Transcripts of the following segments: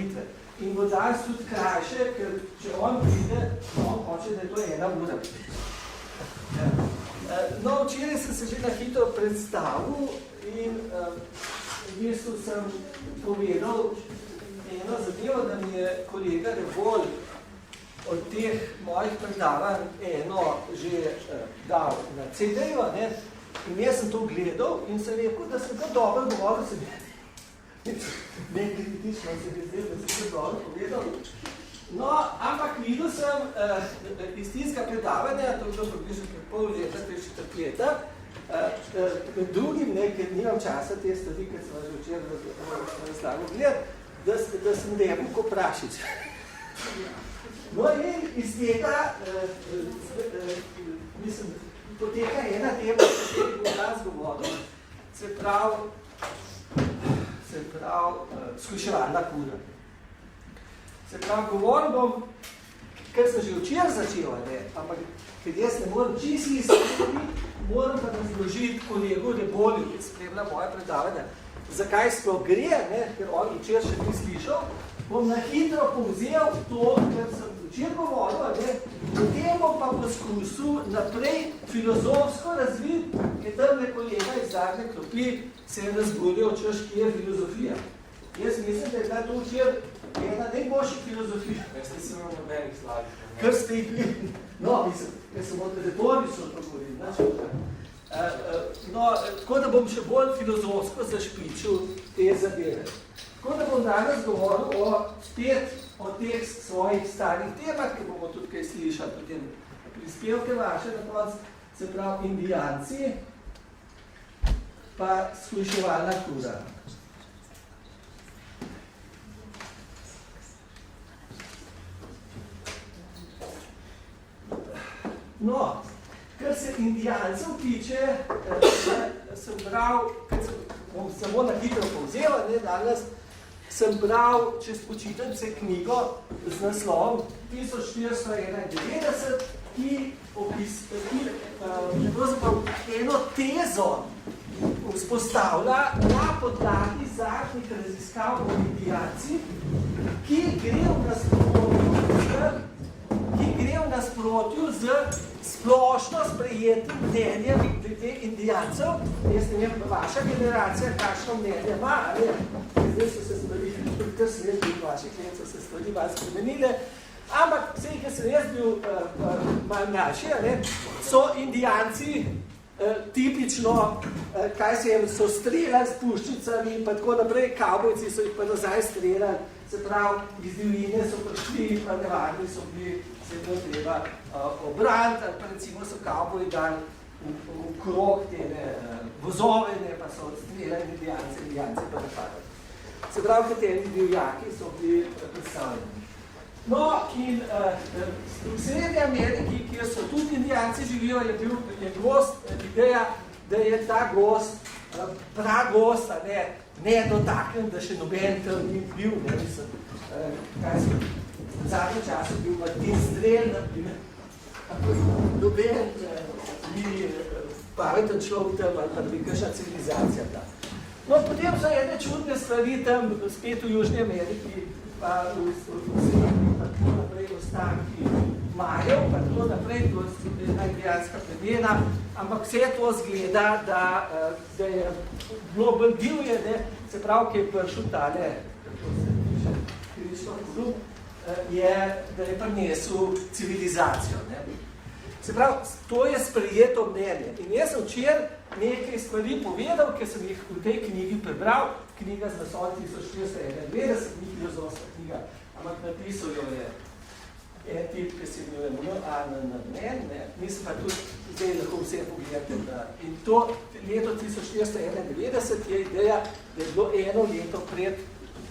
predstavitve. In bo danes tudi krajše, ker če on pride, on hoče, da je to 1 ura. No, včeraj sem se že na hitro predstavil in v bistvu sem povedal eno zadevo, da mi je kolega Revolj od teh mojih predavanj eno že dal na CD-ju, in jaz sem to gledal in sem rekel, da sem kar dobro govoril sebi. Ne kritično se bi zdel, da sem kar dobro povedal. No, ampak videl sem iz tistega predavanja, to je bilo približno pol leta, 3/4 leta, med drugim, ker nimam časa te stvari, ker sem že včeraj razlagal gled, da sem lepo ko prašič. No in iz tega, mislim, poteka ena tema, ki je bom danes govoril, se pravi skuševalna kura. Se pravi, govoril bom, ker sem že včeraj začel, ampak ker jaz ne moram čisto izslediti, moram pa razložiti kolegu Rebolju, ki spremlja moje predavanje, zakaj sploh gre, ker on včeraj še ni slišal, bom na hitro povzel to, ker sem včeraj govoril, potem bom pa poskusil naprej filozofsko razviti, ker tamle kolega iz zadnje klopi se je razgovoril, češ, kje je filozofija. Jaz mislim, da je bila to včeraj ena najboljših filozofij. Jaz nisem imel nobenih slavih. Kar ste jih bili. No, mislim, jaz sem od retorično to govoril. No, tako da bom še bolj filozofsko zašpičil te zadeve. Tako da bom danes govoril spet o teh svojih starih temah, ki bomo tudi kaj slišali potem prispevke vaše na konc, se pravi Indijanci, pa skuševalna kura. No, kar se Indijancev tiče, sem bral, bom samo na hitro povzel, danes sem bral čez počitnice knjigo z naslovom 1491, ki pravzaprav eno tezo vzpostavlja na podlagi zadnjih raziskav o Indijancih, ki gre v nasprotju z splošno sprejetim mnenjem glede Indijancev. Jaz ne vem, vaša generacija, kakšno mnenje ima, zdaj so se stvari, kar sem jaz bil v vaših let, so se stvari malo spremenile, ampak vsej, ker sem jaz bil malo mlajši, so Indijanci tipično, kaj se jim so streljali s puščicami in pa tako naprej, kavbojci so jih pa nazaj streljali, se pravi, iz divjine so prišli, pa nevarni so bili, se je bilo treba obraniti, ali pa recimo so kavboji dali v krog tene vozove, pa so streljali Indijance pa napadali. Se pravi, kateri divjaki so bili predstavljeni. No, in v Srednji Ameriki, kjer so tudi Indijanci živijo, je gost, ideja, da je ta gost, pragost, ne dotaknem, da še noben tam ni bil, mislim, kaj sem, v zadnjem času bil Martin Strel, naprimer, noben ni pameten človek tam, ali pa bi kakšna civilizacija tam. No, potem so ene čudne stvari tam, spet v Južni Ameriki, pa v Srednji, pa tako naprej ostanki Majev, pa tako naprej, to je ena indijanska plemena, ampak vse to zgleda, da je bilo bolj divje, se pravi, ki je prišel tale, kako se piše, Kristof Kolumb, da je prinesel civilizacijo. Se pravi, to je sprejeto mnenje. In jaz sem včeraj nekaj stvari povedal, ker sem jih v tej knjigi prebral, knjiga z naslovom 1491, ni filozofska knjiga, ampak napisal jo je en tip, ki se imenuje N. Mislim pa tudi, zdaj lahko vse pogledate. In to leto 1491 je ideja, da je bilo eno leto pred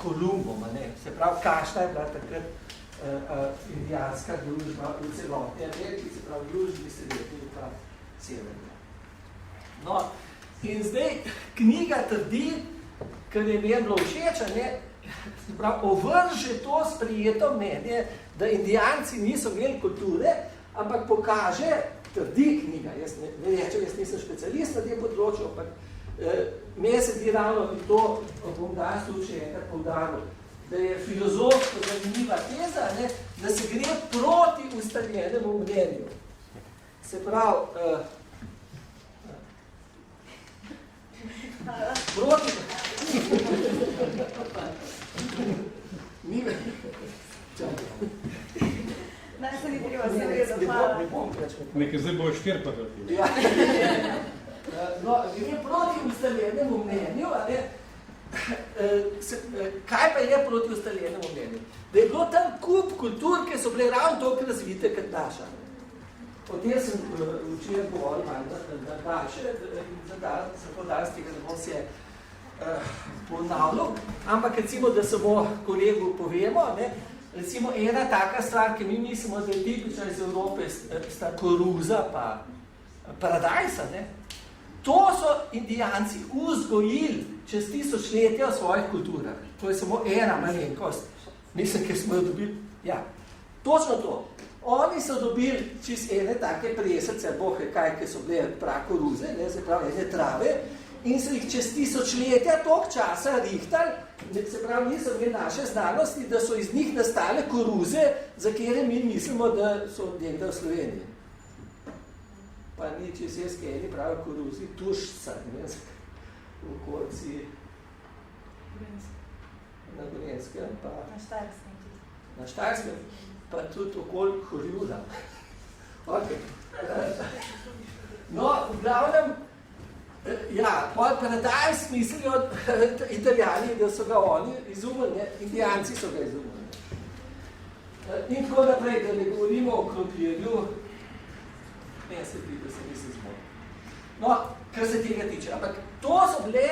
Kolumbom, se pravi, kakšna je bila takrat indijanska družba v celotni Ameriki, se pravi, južni, srednji pa severni. No, in zdaj knjiga trdi, ker je meni bilo všeč, ovrže to sprejeto mnenje, da Indijanci niso imeli kulture, ampak pokaže, trdi knjiga, jaz ne rečem, jaz nisem specialist na tem področju, ampak me se di ravno in to bom danes tudi še enkrat poudaril, da je filozofsko zanimiva teza, ne, da se gre proti ustaljenemu mnenju. Se pravi, proti... Ne, se ni treba, se redo, hvala. Nekaj zdaj bo štirpati. Ja. No, gre proti ustaljenemu mnenju, a ne, kaj pa je proti ustaljenemu mnenju? Da je bilo tam kup kultur, ki so bile ravno toliko razvite kot naša. O tem sem včeraj govoril malo daljše, zato danes tega ne bom se ponavljal, ampak recimo, da samo kolegu povemo, ne, recimo ena taka stvar, ki mi mislimo, da je tipična iz Evrope, sta koruza pa paradajsa, ne. To so Indijanci vzgojili čez tisočletja v svojih kulturah. To je samo ena malenkost. Mislim, ker smo jo dobili. Ja, točno to. Oni so dobili čez ene take presece, bohe kaj, ki so bile prakoruze, ne, se pravi, ene trave, in so jih čez tisočletja toliko časa rihtali, se pravi, niso imeli naše znanosti, da so iz njih nastale koruze, za kere mi mislimo, da so nekdaj v Sloveniji. Pa ni čez eni pravi koruzi, tušca, ne vem, v okolici na Gorenskem, pa na Štajerskem, pa tudi okoli Horjuda. Okay. No, v glavnem, ja, paradajs mislijo Italijani, da so ga oni izumili, Indijanci so ga izumili. In tako naprej, da ne govorimo o krompirju, ne se ti, da se nisem zmotil. No, kar se tega tiče, ampak to so bile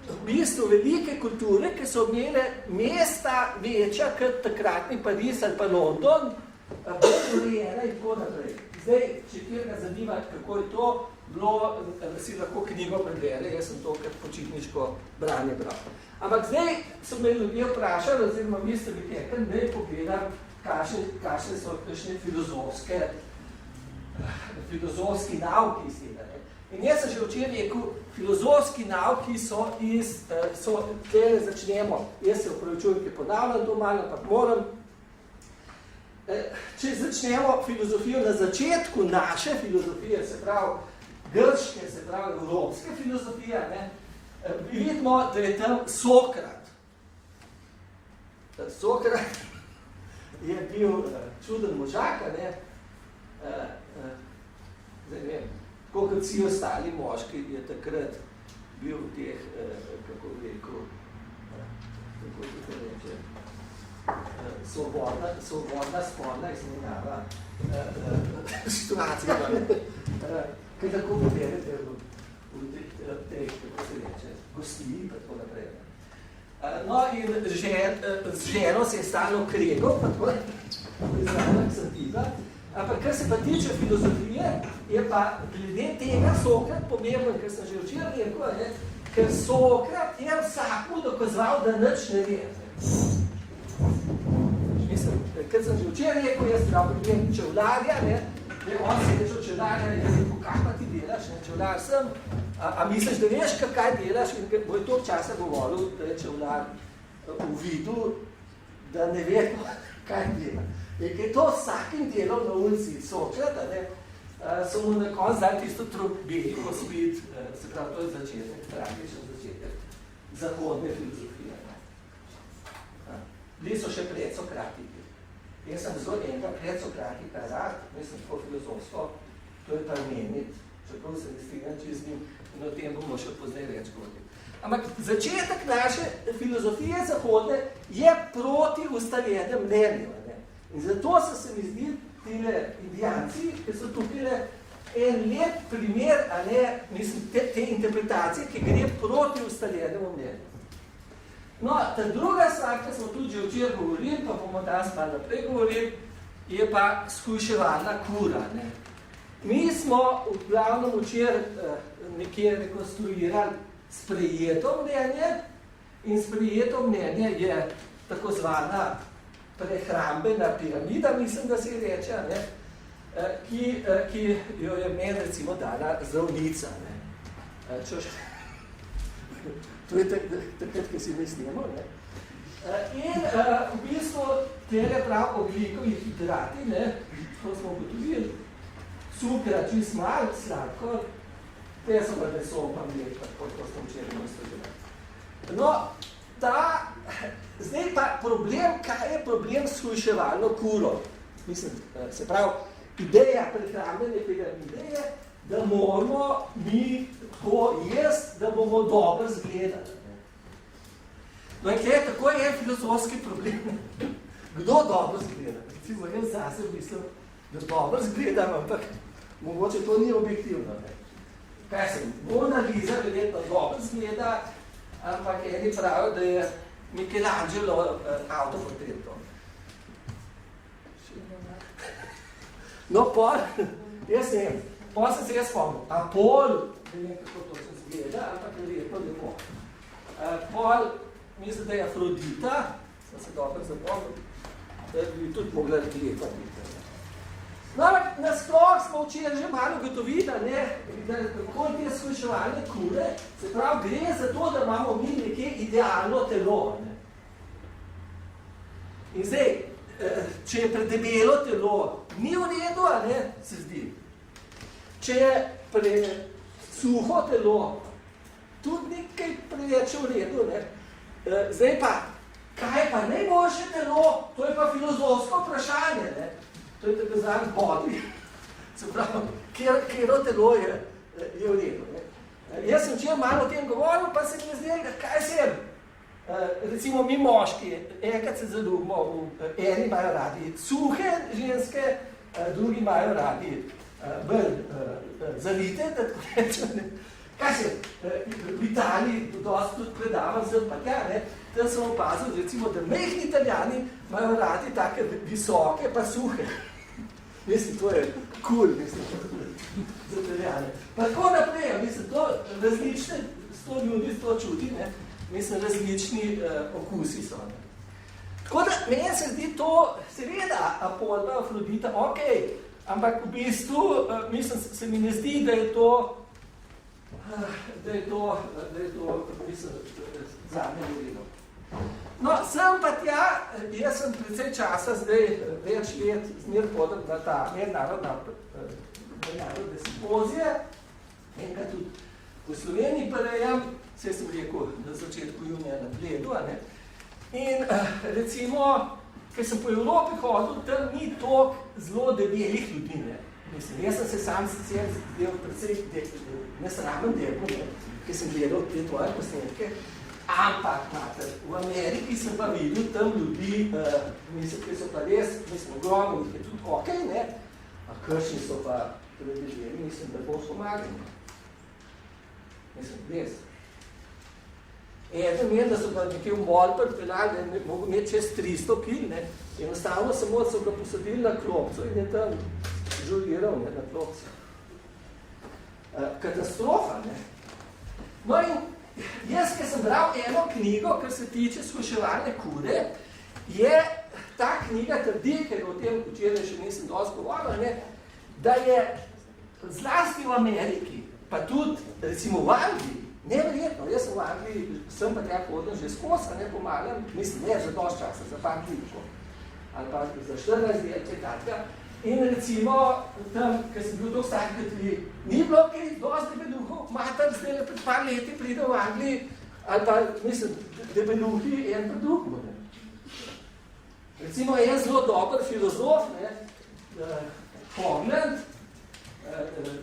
v bistvu velike kulture, ki so imele mesta večja kot takratni Pariz ali pa London, urejena in tako naprej. Zdaj, če tega zanima, kako je to bilo, si lahko knjigo prebere, jaz sem to kot počitniško branje bral. Ampak zdaj so me ljudje vprašali, oziroma vi ste mi tekli, da je pogledam, kakšne so kakšne filozofski nauki iz tega. In jaz sem že včeraj rekel, filozofski nauki so tukaj začnemo, jaz se upravičujem, ki ponavljam to malo, ampak moram, če začnemo filozofijo na začetku naše filozofije, se pravi grške, se pravi evropske filozofije, ne, vidimo, da je tam Sokrat. Sokrat je bil čuden možak, ne, zdaj ne vem, tako kot vsi ostali moški, je takrat bil v teh, kako rekel, kako se to reče, svobodna spolna izmenjava situacija, kaj tako poverite v teh, kako se reče, gostiji, pa tako naprej. No, in z ženo se je stalno kregal, pa tako, priznala, ki sem tiba, ampak kar se pa tiče filozofije, je pa glede tega Sokrat pomemben, ker sem že včeraj rekel, ker Sokrat je vsakmu dokazoval, da nič ne ve. Mislim, ker sem že včeraj rekel, jaz prav prijem čevlarja, on se je rečel čevlarja, jaz rekel, kaj pa ti delaš, čevlar sem, a misliš, da veš, kaj delaš, in bo je toliko časa govoril, da je čevlar v vidu, da ne ve, kaj dela. In ker je to vsakim delom na ulici Sokrata, so mu na koncu dali tisto trobeko spit, se pravi, to je začetek, tragičen začetek zahodne filozofije. Bili so še predsokratiki. Jaz sem zelo enega predsokratika rad, mislim, tako filozofsko, to je Parmenid, čeprav se ne strinjam čez njim, in o tem bomo še pozneje več govorili. Ampak začetek naše filozofije zahodne je proti ustaljenem mnenju. In zato so se mi zdi tile Indijanci, ki so tukaj en lep primer, a ne, mislim, te interpretacije, ki gre proti ustaljenemu mnenju. No, ta druga stvar, ki smo tudi že včeraj govorili, pa bomo danes malo naprej govorili, je pa skuševalna kura. Ne. Mi smo v glavnem včeraj nekje rekonstruirali sprejeto mnenje, in sprejeto mnenje je tako zvana prehrambena piramida, mislim, da se je reče, ne, ki jo je meni recimo dala zdravnica. To je takrat, ki si mi snemo. In tele prav ogljikovi hidrati, ne, to smo ugotovili, cukra čist malo, sladkor, te so pa meso, pa mlek, tako to smo včeraj nastavili. No, zdaj pa problem, kaj je problem s shujševalno kuro? Mislim, se pravi, ideja prehrambene piramide je, da moramo mi to jesti, da bomo dobro zgledali. No in tukaj tako je filozofski problem. Kdo dobro zgleda? Recimo, jaz zase mislim, da dobro zgledam, ampak mogoče to ni objektivno. Ne? Kaj sem? Mona Lisa verjetno dobro zgleda, ampak eni pravijo, da je Michelangelo avtoportret. No, pol, jaz ne vem, pol sem se jaz spomnil, Apol, ne vem, kako to se zgleda, ampak verjetno lepo. Pol, mislim, da je Afrodita, sem se dobro zapomnil, da bi tudi mogla lepa biti. No, ampak nasploh smo včeraj že malo gotovili, da kako te shujševalne kure, se pravi, gre za to, da imamo mi nekje idealno telo. Ne? In zdaj, če je predebelo telo, ni v redu, a ne, se zdi. Če je presuho telo, tudi nekaj preveč v redu, ne. Zdaj pa, kaj pa najboljše telo, to je pa filozofsko vprašanje, ne. To je tako znan body. Se pravi, kjero telo je v redu, ne. Jaz sem včeraj malo o tem govoril, pa se mi je zdel, kaj sem. Recimo mi moški, enkrat se zaljubimo, eni imajo radi suhe ženske, drugi imajo radi bolj zalite, tako rečem. Kaj se, v Italiji dosti tudi predavam sem pa tja, ne, tam sem opazil, recimo, da mehni Italijani imajo radi take visoke pa suhe. Mislim, to je cool, mislim, za Italijane. Pa tako naprej, mislim, to različne, 100 ljudi, 100 čuti, ne, mislim, različni okusi so. Ne. Tako da, meni se zdi to, seveda, Apol pa Afrodita, ok, ampak v bistvu, mislim, se mi ne zdi, da je to, mislim, zadnje govorilo. No, sem pa tja, jaz sem precej časa zdaj, več let, zmer podam na ta mednarodne simpozije, enkrat tudi v Sloveniji prejam, vse sem rekel na začetku junija na Bledu, ne? In recimo, ker sem po Evropi hodil, tam ni toliko zelo debelih ljudi, ne? Mislim, jaz sem se sam sicer del precej nesramen del, ker sem gledal te tvoje posnetke, ampak, mater, v Ameriki sem pa videl tam ljudi, mislim, ki so pa res, mislim, ogromno jih je tudi ok, ne? A kršni so pa predviženi, mislim, da bo pomagali. Mislim, res. Eden je, da so pa nekje v Molper pelali, da je mogo imeti čez 300 kil, ne? Enostavno samo so ga posadili na klopco in je tam žuriral, ne, na klopcu. Katastrofa, ne? No in jaz, ker sem bral eno knjigo, kar se tiče shujševalne kure, je ta knjiga trdi, ker o tem včeraj še nisem dosti govoril, ne, da je zlasti v Ameriki, pa tudi recimo v Angliji, neverjetno, jaz sem v Angliji, sem pa tja hodil že skozi, ne pomagam, mislim, ne za dosti časa, za par klipko, ali pa za 14 let, četakega. In recimo, tam, ker sem bil toliko star, ni bilo kaj dosti debeluhov, mater zdaj pred par leti pride v Angliji, ali pa, mislim, debeluhi en pred drugim. Recimo, en zelo dober filozof, ne, Hogland,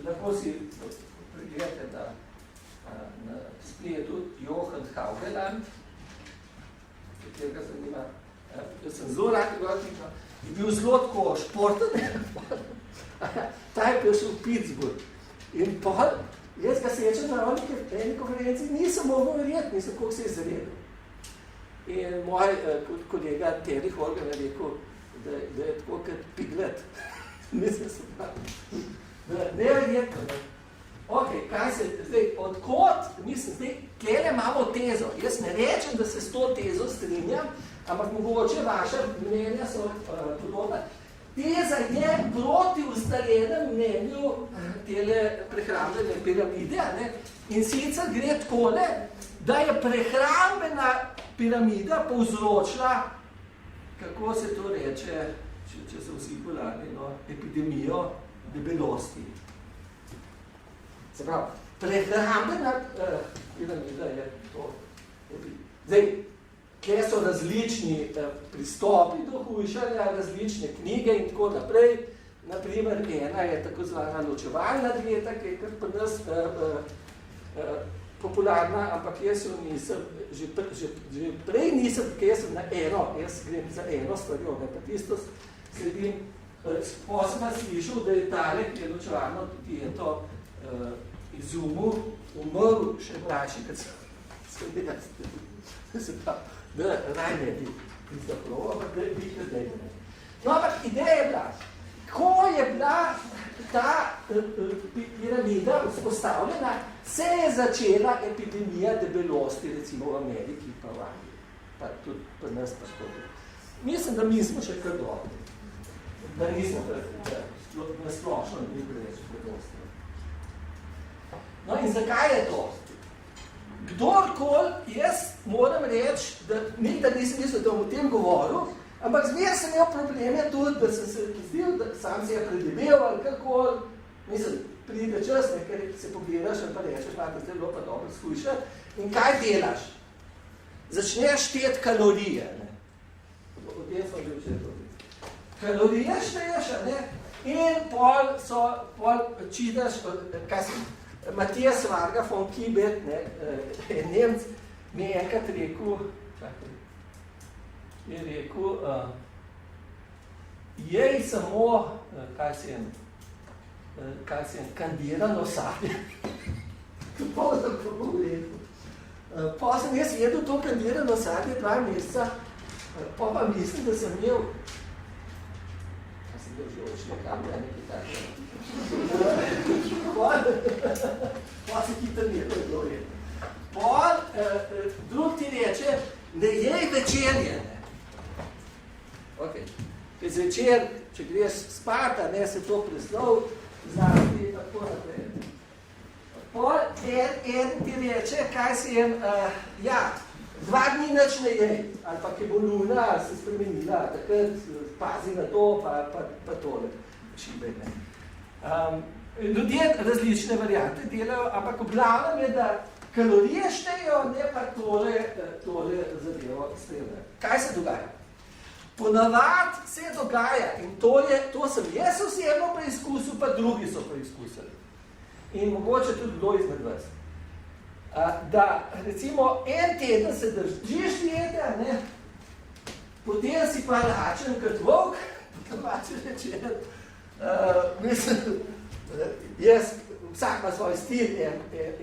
lahko si pregledate, da na spletu Johann Haugeland, katerega zanima, jaz sem zelo rad govoril, je bil zelo tako športen, ta je prišel v Pittsburgh. In pol, jaz ga srečam na eni konferenci, nisem mogel verjeti, nisem koliko se je zredil. In moj kolega Terry Horgan je rekel, da je tako kot Piglet. Mislim se pravi. Neverjetno. Ok, kaj se, zdaj, odkot, mislim, zdaj, tlele imamo tezo. Jaz ne rečem, da se s to tezo strinjam, ampak mogoče vaša mnenja so podobna. Teza je proti ustaljenem mnenju tele prehrambene piramide, ne? In sicer gre takole, da je prehrambena piramida povzročila kako se to reče, če so vsi polarni, no, epidemijo debelosti. Se pravi, prehrambena piramida je to. Zdaj, kje so različni pristopi do hujšanja, različne knjige in tako naprej. Naprimer, ena je tako zvana ločevalna dieta, ki je kar pri nas popularna, ampak jaz jo nisem, že prej nisem, ker jaz sem na eno, jaz grem za eno stvarjo, ne pa tisto sledim. Posebno slišal, da je tale, ki je ločevalno dieto izumil, umrl še mlajši, kot sem jaz. Se pravi, da raj ne bi zapravo, ampak da bi jih ne. No, ampak ideja je bila, ko je bila ta piramida vzpostavljena, se je začela epidemija debelosti, recimo v Ameriki, pa v Angliji, pa tudi pri nas pa škodi. Mislim, da mi smo še kar dobri, da nismo na splošno ni preveč debelosti. No in zakaj je to? Kdorkoli, jaz moram reči, da nikdar nisem mislil, da bom o tem govoril, ampak zmer sem imel probleme tudi, da sem se zdel, da sam se je predebel ali kakor, mislim, pride čas, ker se pogledaš ali pa rečeš, imate zdaj bilo pa dobro skušati. In kaj delaš? Začneš šteti kalorije. Ne? O tem smo že vse. Kalorije šteješ, ne? In pol čitaš, kaj sem, Matijas Varga von Kibet, je Nemc, mi je enkrat rekel, jej samo, kaj si je, kandirano sadje. To je tako rekel. Pa sem jaz jedel to kandirano sadje 2 meseca, pa mislim, da sem imel, sem bil že očne kamne, nekaj tako. Pa se hitro nekaj bilo je. Drug ti reče, ne jej večerje. Okay. Zvečer, če greš spat, ne se to preslov, znati in tako naprej. En ti reče, kaj si jem, 2 dni nič ne jej, ali pa ki bo luna, ali se spremenila, takrat pazi na to, pa tole. Šibej, ne. Ljudje različne variante delajo, ampak v glavnem je, da kalorije štejo, ne pa tole zadevo spremljajo. Kaj se dogaja? Ponavad se dogaja in to sem jaz osebno preizkusil, pa drugi so preizkusili. In mogoče tudi kdo izmed vas. Da recimo en teden se držiš diete, ne? Potem si pa lačen kot volk, potem mače večer. Mislim, jaz, vsak ima svoj stil,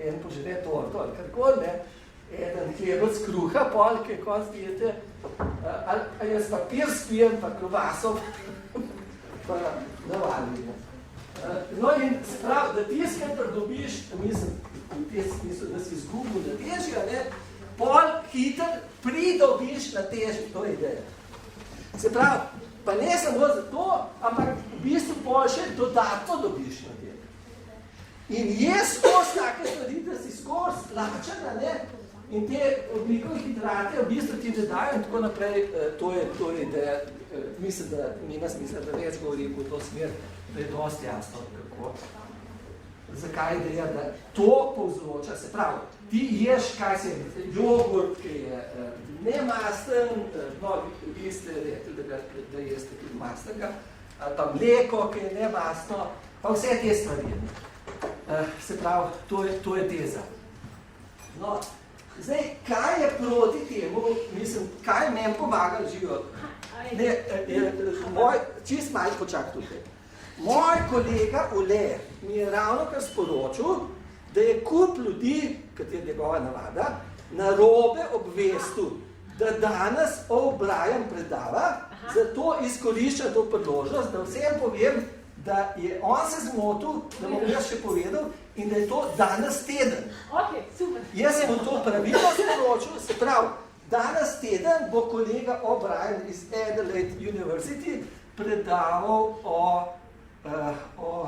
en požere torto ali karkoli, ne, eden hlebec kruha, polke, konc diete, ali jaz papir spijem, pa klobaso, pa navali. No in se pravi, da tiskaj dobiš, mislim, da si izgubil na težja, ne, pol hiter pridobiš na težji, to je ideja. Se pravi, pa ne samo zato, ampak v bistvu pol še dodatno dobiš na tem. In je skozi take stvari, da si skozi lačena, ne? In te ogljikove hidrate v bistvu ti ne dajo in tako naprej, to je ideja, mislim, da nima smisla, da več govorim v to smer, da je dosti jasno, kako. Zakaj ideja, da to povzroča, se pravi, ti ješ, kaj se je, jogurt, ki je nemasten, no, vi ste rekli, da jeste tudi mastenega, ali pa mleko, ki je nemastno, pa vse te stvari. Se pravi, to je teza. No, zdaj, kaj je proti temu, mislim, kaj meni pomaga živo? Čist malo počak tukaj. Moj kolega Ule mi je ravno kar sporočil, da je kup ljudi, kot je njegova navada, narobe obvestil, da danes O'Brien predava, zato izkorišča to priložnost, da vsem povem, da je on se zmotil, da bom jaz še povedal, in da je to danes teden. Okay, super. Jaz sem to pravilno sporočil, se pravi, danes teden bo kolega O'Brien iz Adelaide University predaval o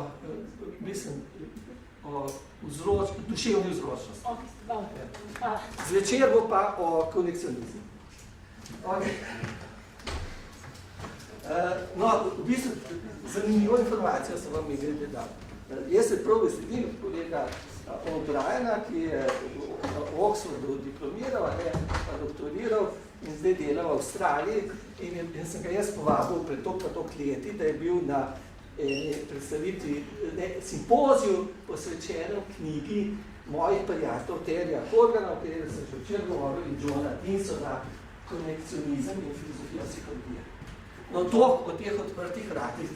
duševni vzročnosti. Zvečer bo pa o konekcionizmu. Okay. v bistvu zanimivo informacijo sem vam glede dal. Jaz se prav veselim kolega O'Briena, ki je v Oxfordu diplomiral, pa doktoriral in zdaj dela v Avstraliji in sem ga jaz povabil pred toliko leti, da je bil na predstavitvi simpoziju posvečenem knjigi mojih prijateljev Terja Horgana, o kateri sem že včeraj govoril, in Johna Dinsona, Konekcionizem in filozofija psihologije. No, toliko o teh odprtih vratih.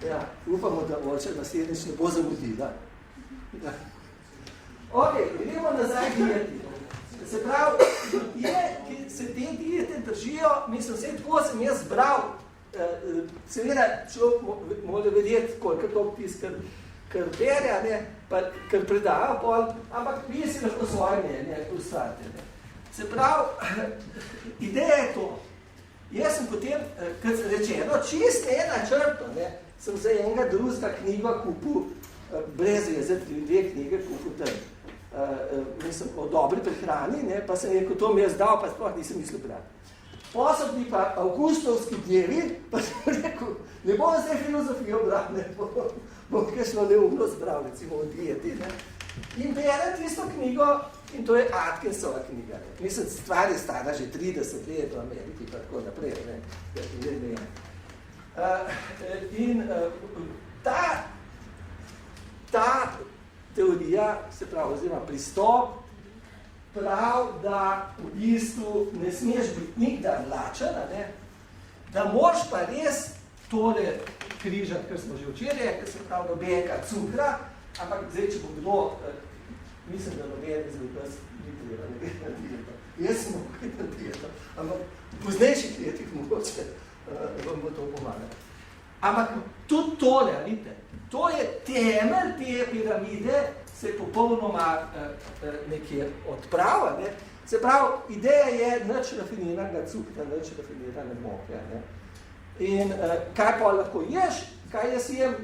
Ja, upamo, da moče naslednjič ne bo zamudila. Ja. Ok, gremo nazaj dieti. Se pravi, ljudje, ki se te diete držijo, mislim, vse tako sem jaz bral, seveda človek mora vedeti, koliko to pis, kar berja, pa kar predava pol, ampak vi si lahko svoje mnenje ustvarite. Se pravi, ideja je to. Jaz sem potem, kot rečeno, čist načrtno, sem za enega drugega knjiga kupil, brez veze, 2 knjige kupil tam. Mislim, o dobri prehrani, pa sem rekel, to mi je zdal, pa sploh nisem mislil brati. Posebni pa avgustovski dnevi, pa sem rekel, ne bom zdaj filozofijo bral, bom kakšno neumno zbral, recimo o dieti. In berem tisto knjigo, in to je Atkinsova knjiga. Mislim, stvar je stara že 30 let v Ameriki, pa tako naprej. In ta teorija, se pravi, oziroma pristop, prav, da v bistvu ne smeš biti nikdar lačen, da moraš pa res tole križati, kar smo že včeraj, ker se pravi nobenega cukra, ampak zdaj, če bo kdo, mislim, da noben izgled nas ni treba, ne gre na dieto. Jaz sem mogel na dieto, ampak v poznejših letih mogoče vam bo to pomagalo. Ampak tudi tole, vidite, to je temelj te piramide, se popolnoma nekje odprava. Se pravi, ideja je nič rafiniranega cukra, nič rafinirane moke. In kaj pa lahko ješ, kaj jaz jem?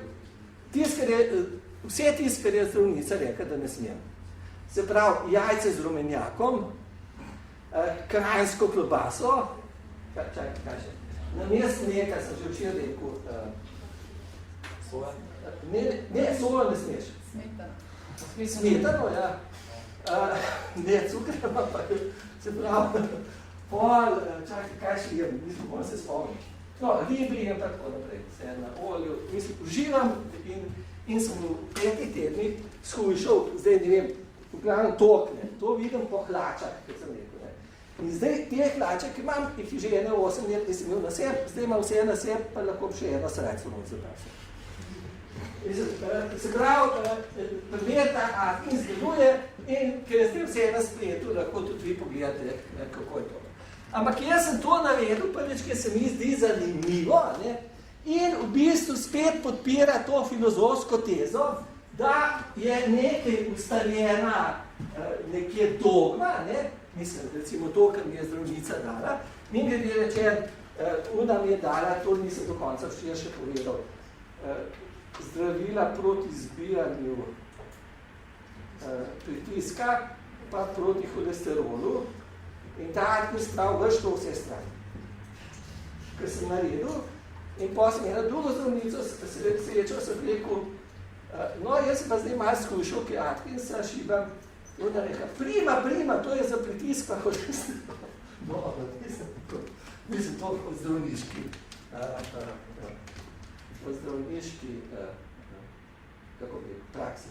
Vse tisto, kar je zdravnica rekla, da ne smem. Se pravi, jajce z rumenjakom, kranjsko klobaso, kaj še? Namesto nekaj sem že včeraj rekel, ne, solo ne smeš. Smetano, ja. Ne, cukra, ampak se pravi, pol, čakaj, kaj še jem, mislim, moram se spomniti. No, ribi jem tako naprej, vse na olju, mislim, uživam in sem v 5 tednih shujšal, zdaj ne vem, v glavnem tokne, to vidim po hlačah, kot sem rekel. In zdaj te hlače, ki imam, ki že 8 let nisem imel na sebi, zdaj imam vse na sebi, pa lahko še eno srajco noč zaprasem. Se pravi, primer ta Atkins deluje in ker je zdaj vse na spletu, lahko tudi vi pogledate, kako je to. Ampak jaz sem to navedel, prvič, ker se mi zdi zanimivo, in v bistvu spet podpira to filozofsko tezo, da je nekaj ustaljena nekje dogma, mislim, recimo to, kar mi je zdravnica dala, in glede rečen, ona mi je dala, to nisem do konca še povedal, zdravila proti zbijanju pritiska, pa proti holesterolu, in ta Atkins prav vršto vse strani. Ker sem naredil, in pa sem ena drugo zdravnico srečal, sem rekel, no, jaz sem pa zdaj malo skušal, ki Atkinsa šibam, in ona reka, prima, to je za pritisk, pa holesterol. No, nisem to od zdravniški, kako bi, praksi.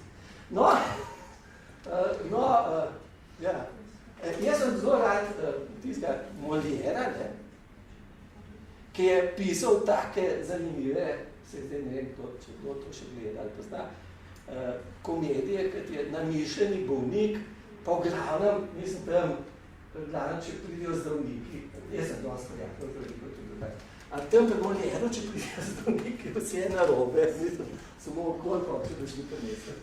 No, ja, jaz sem zelo rad tistega Moliera, ki je pisal take zanimive, se zdaj ne vem, če kdo to še gleda ali pozna, komedije, kot je Namišljeni bolnik, pa v glavnem, mislim tam, če pridijo zdravniki, jaz sem dosti prijatelj zdravnikov tudi tako, a tam pa Molieru, če pridijo zdravniki, vse je narobe, mislim, samo koliko, če došli prinesel.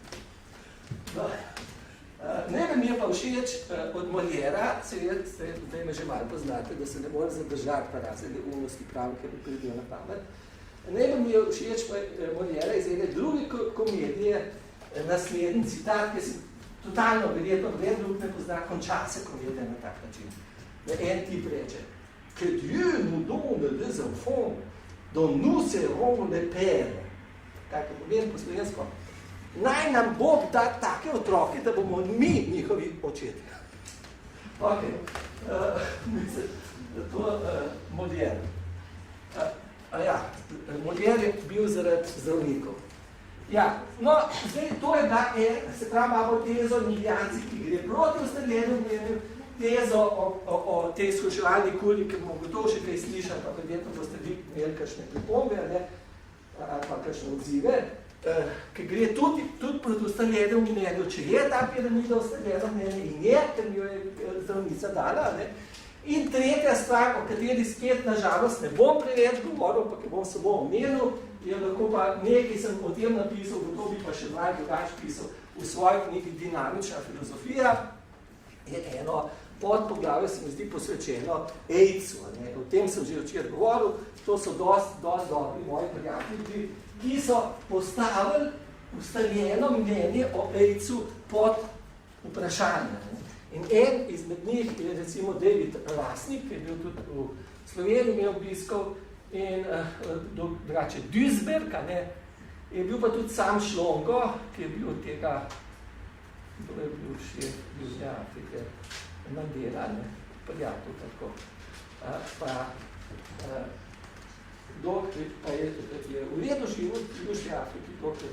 Najbolj mi je pa všeč od Moliera, zdaj me že malo poznate, da se ne morem zadržati pa razne neumnosti pravim, ker mi pridijo na pamet. Najbolj mi je všeč pa Moliera iz ene druge komedije, naslednji citat, ki si totalno verjetno vred drug ne pozna, konča se komedija na tak način. En tip reče, que Dieu nous donne des enfants donuseront le père. Kaj povem po slovensko? Naj nam Bog da take otroke, da bomo mi njihovi očeti. Ok, mislim, da to Molière. Molière je bil zaradi zdravnikov. Ja, no, zdaj to je bila se pravi, imamo tezo Indijanci, ki gre proti ustaljenju mnenju, tezo o tej izkuševalni kuli, ki bomo gotovo še kaj slišali, pa verjetno boste vi imeli kakšne pripombe, ali pa kakšne odzive, ki gre tudi proti ustaljenju mnenju, če je ta piramida ustaljeno mnenje in je, ker mi jo je zdravnica dala, ne? In tretja stvar, o kateri spet nažalost ne bom preveč govoril, pa ki bom samo omenil, je lahko pa nekaj sem o tem napisal, gotovo bi pa še malo drugače pisal v svoji knjigi Dinamična filozofija, je eno podpoglavje, se mi zdi posvečeno AIDS-u. O tem sem že včeraj govoril, to so dosti dobri moji prijatelji, ki so postavili ustaljeno mnenje o AIDS-u pod vprašanje. In en izmed njih je recimo David Lasnik, ki je bil tudi v Sloveniji imel obiskov, in drugače Duisberg, je bil pa tudi sam Šlongo, ki je bil od tega, kdo je bil še Južne Afrike, Mandela, prijatelj tako. Pa je v redu živel v Južni Afriki, dokaj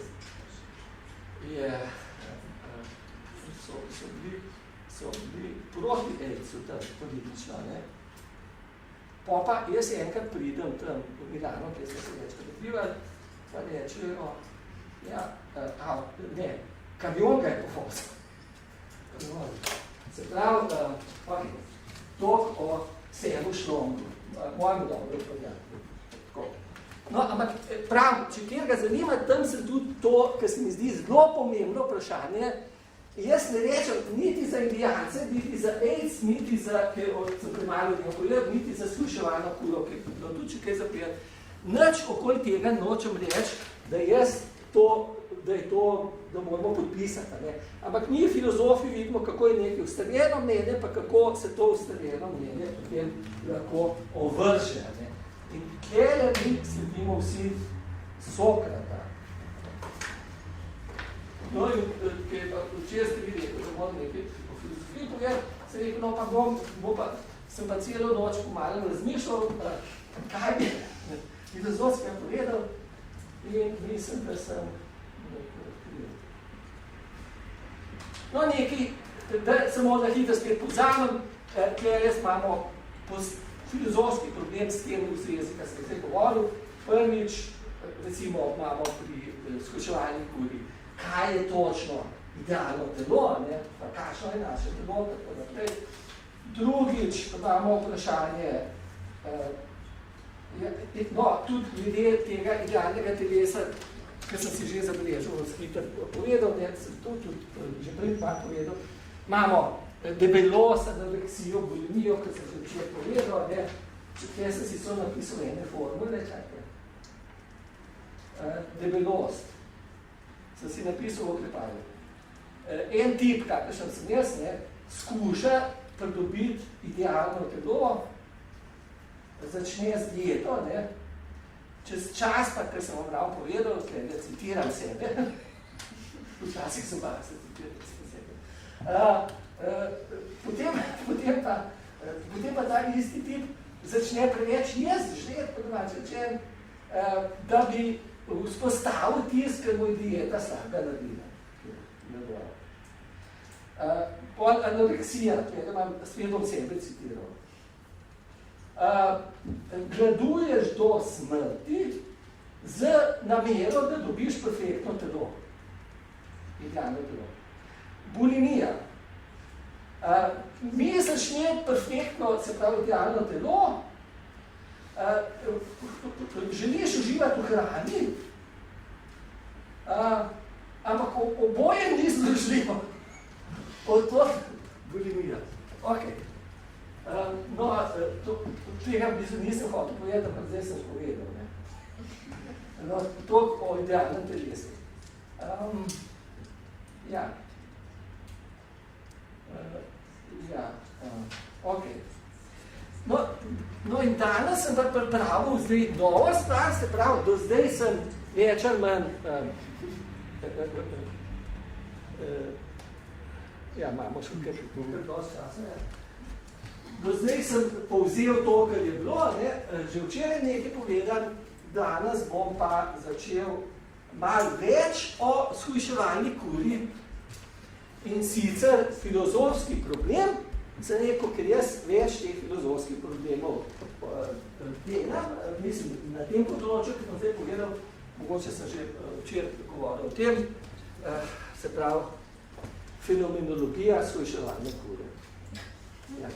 so bili proti AIDS-u tam politično, Pa jaz enkrat pridem tam v Milano, kjer smo se večkrat dobivali, pa rečejo, kamion ga je pofosal. Se pravi, toliko o Seru Šlongu, mojemu dobro prijatelju. No, ampak prav, če kjer ga zanima, tam se tudi to, kar se mi zdi zelo pomembno vprašanje, jaz ne rečem niti za Indijance, niti za AIDS, niti za, niti za sluševalno kuro, ki je tudi če kaj zaprijeti. Nič okoli tega nočem reči, da da moramo podpisati. Ne? Ampak mi filozofi vidimo, kako je nekaj ustaljeno mnenje, pa kako se to ustaljeno mnenje potem lahko ovrže. Ne? In kjele mi sledimo vsi Sokrata. No, in včeraj ste videli, da moram nekaj o filozofiji povedati, sem rekel, no pa sem pa celo noč pomalo razmišljal, kaj bi filozofski povedal, in mislim, da sem odkril. No, nekaj, da samo da hitro spet povzamem, ker res imamo filozofski problem s tem v zvezi, kar sem zdaj govoril. Prvič, recimo, imamo pri skuševalni kuri, kaj je točno idealno telo, pa kakšno je naše telo, tako naprej. Drugič, imamo vprašanje, tudi glede tega idealnega telesa, kar sem si že zabeležil, hitro povedal, sem tudi že prej povedal, imamo debelost, anoreksijo, bulimijo, kar sem že povedal, kjer sem si so napisal ene formule, čakaj. Debelost. Sem si napisal v oklepaju. En tip, kakršen sem jaz, skuša pridobiti idealno telo, začne z dieto, čez čas pa, kar sem vam prav povedal, da citiram sebe, včasih sem pa se citiral sebe, potem pa ta isti tip začne preveč jesti, žlet, po domače rečen, da bi vzpostavil tisk, ker mu je dieta slabega naredila. Pol anoreksija, tega imam spet od sebe citiral. Gladuješ do smrti z namero, da dobiš perfektno telo. Idealno telo. Bulimija. Misliš imeti perfektno, se pravi idealno telo, želiš uživati v hrani, ampak oboje ni združljivo. Od to bulimija. Ok. No, tega nisem hotel povedati, ampak zdaj sem povedal. No, toliko o idealnem telesu. Ok. No in danes sem pa pripravil zdaj novo stvar, se pravi, do zdaj sem več ali manj imamo še kar dosti časa, Do zdaj sem povzel to, kar je bilo, ne? Že včeraj nekaj povedal, danes bom pa začel malo več o shujševalni kuri in sicer filozofski problem, sem rekel, ker jaz več teh filozofskih problemov delam, mislim, na tem področju, ki sem zdaj povedal, mogoče sem že včeraj govoril o tem, se pravi, fenomenologija shujševalne kure. Ja.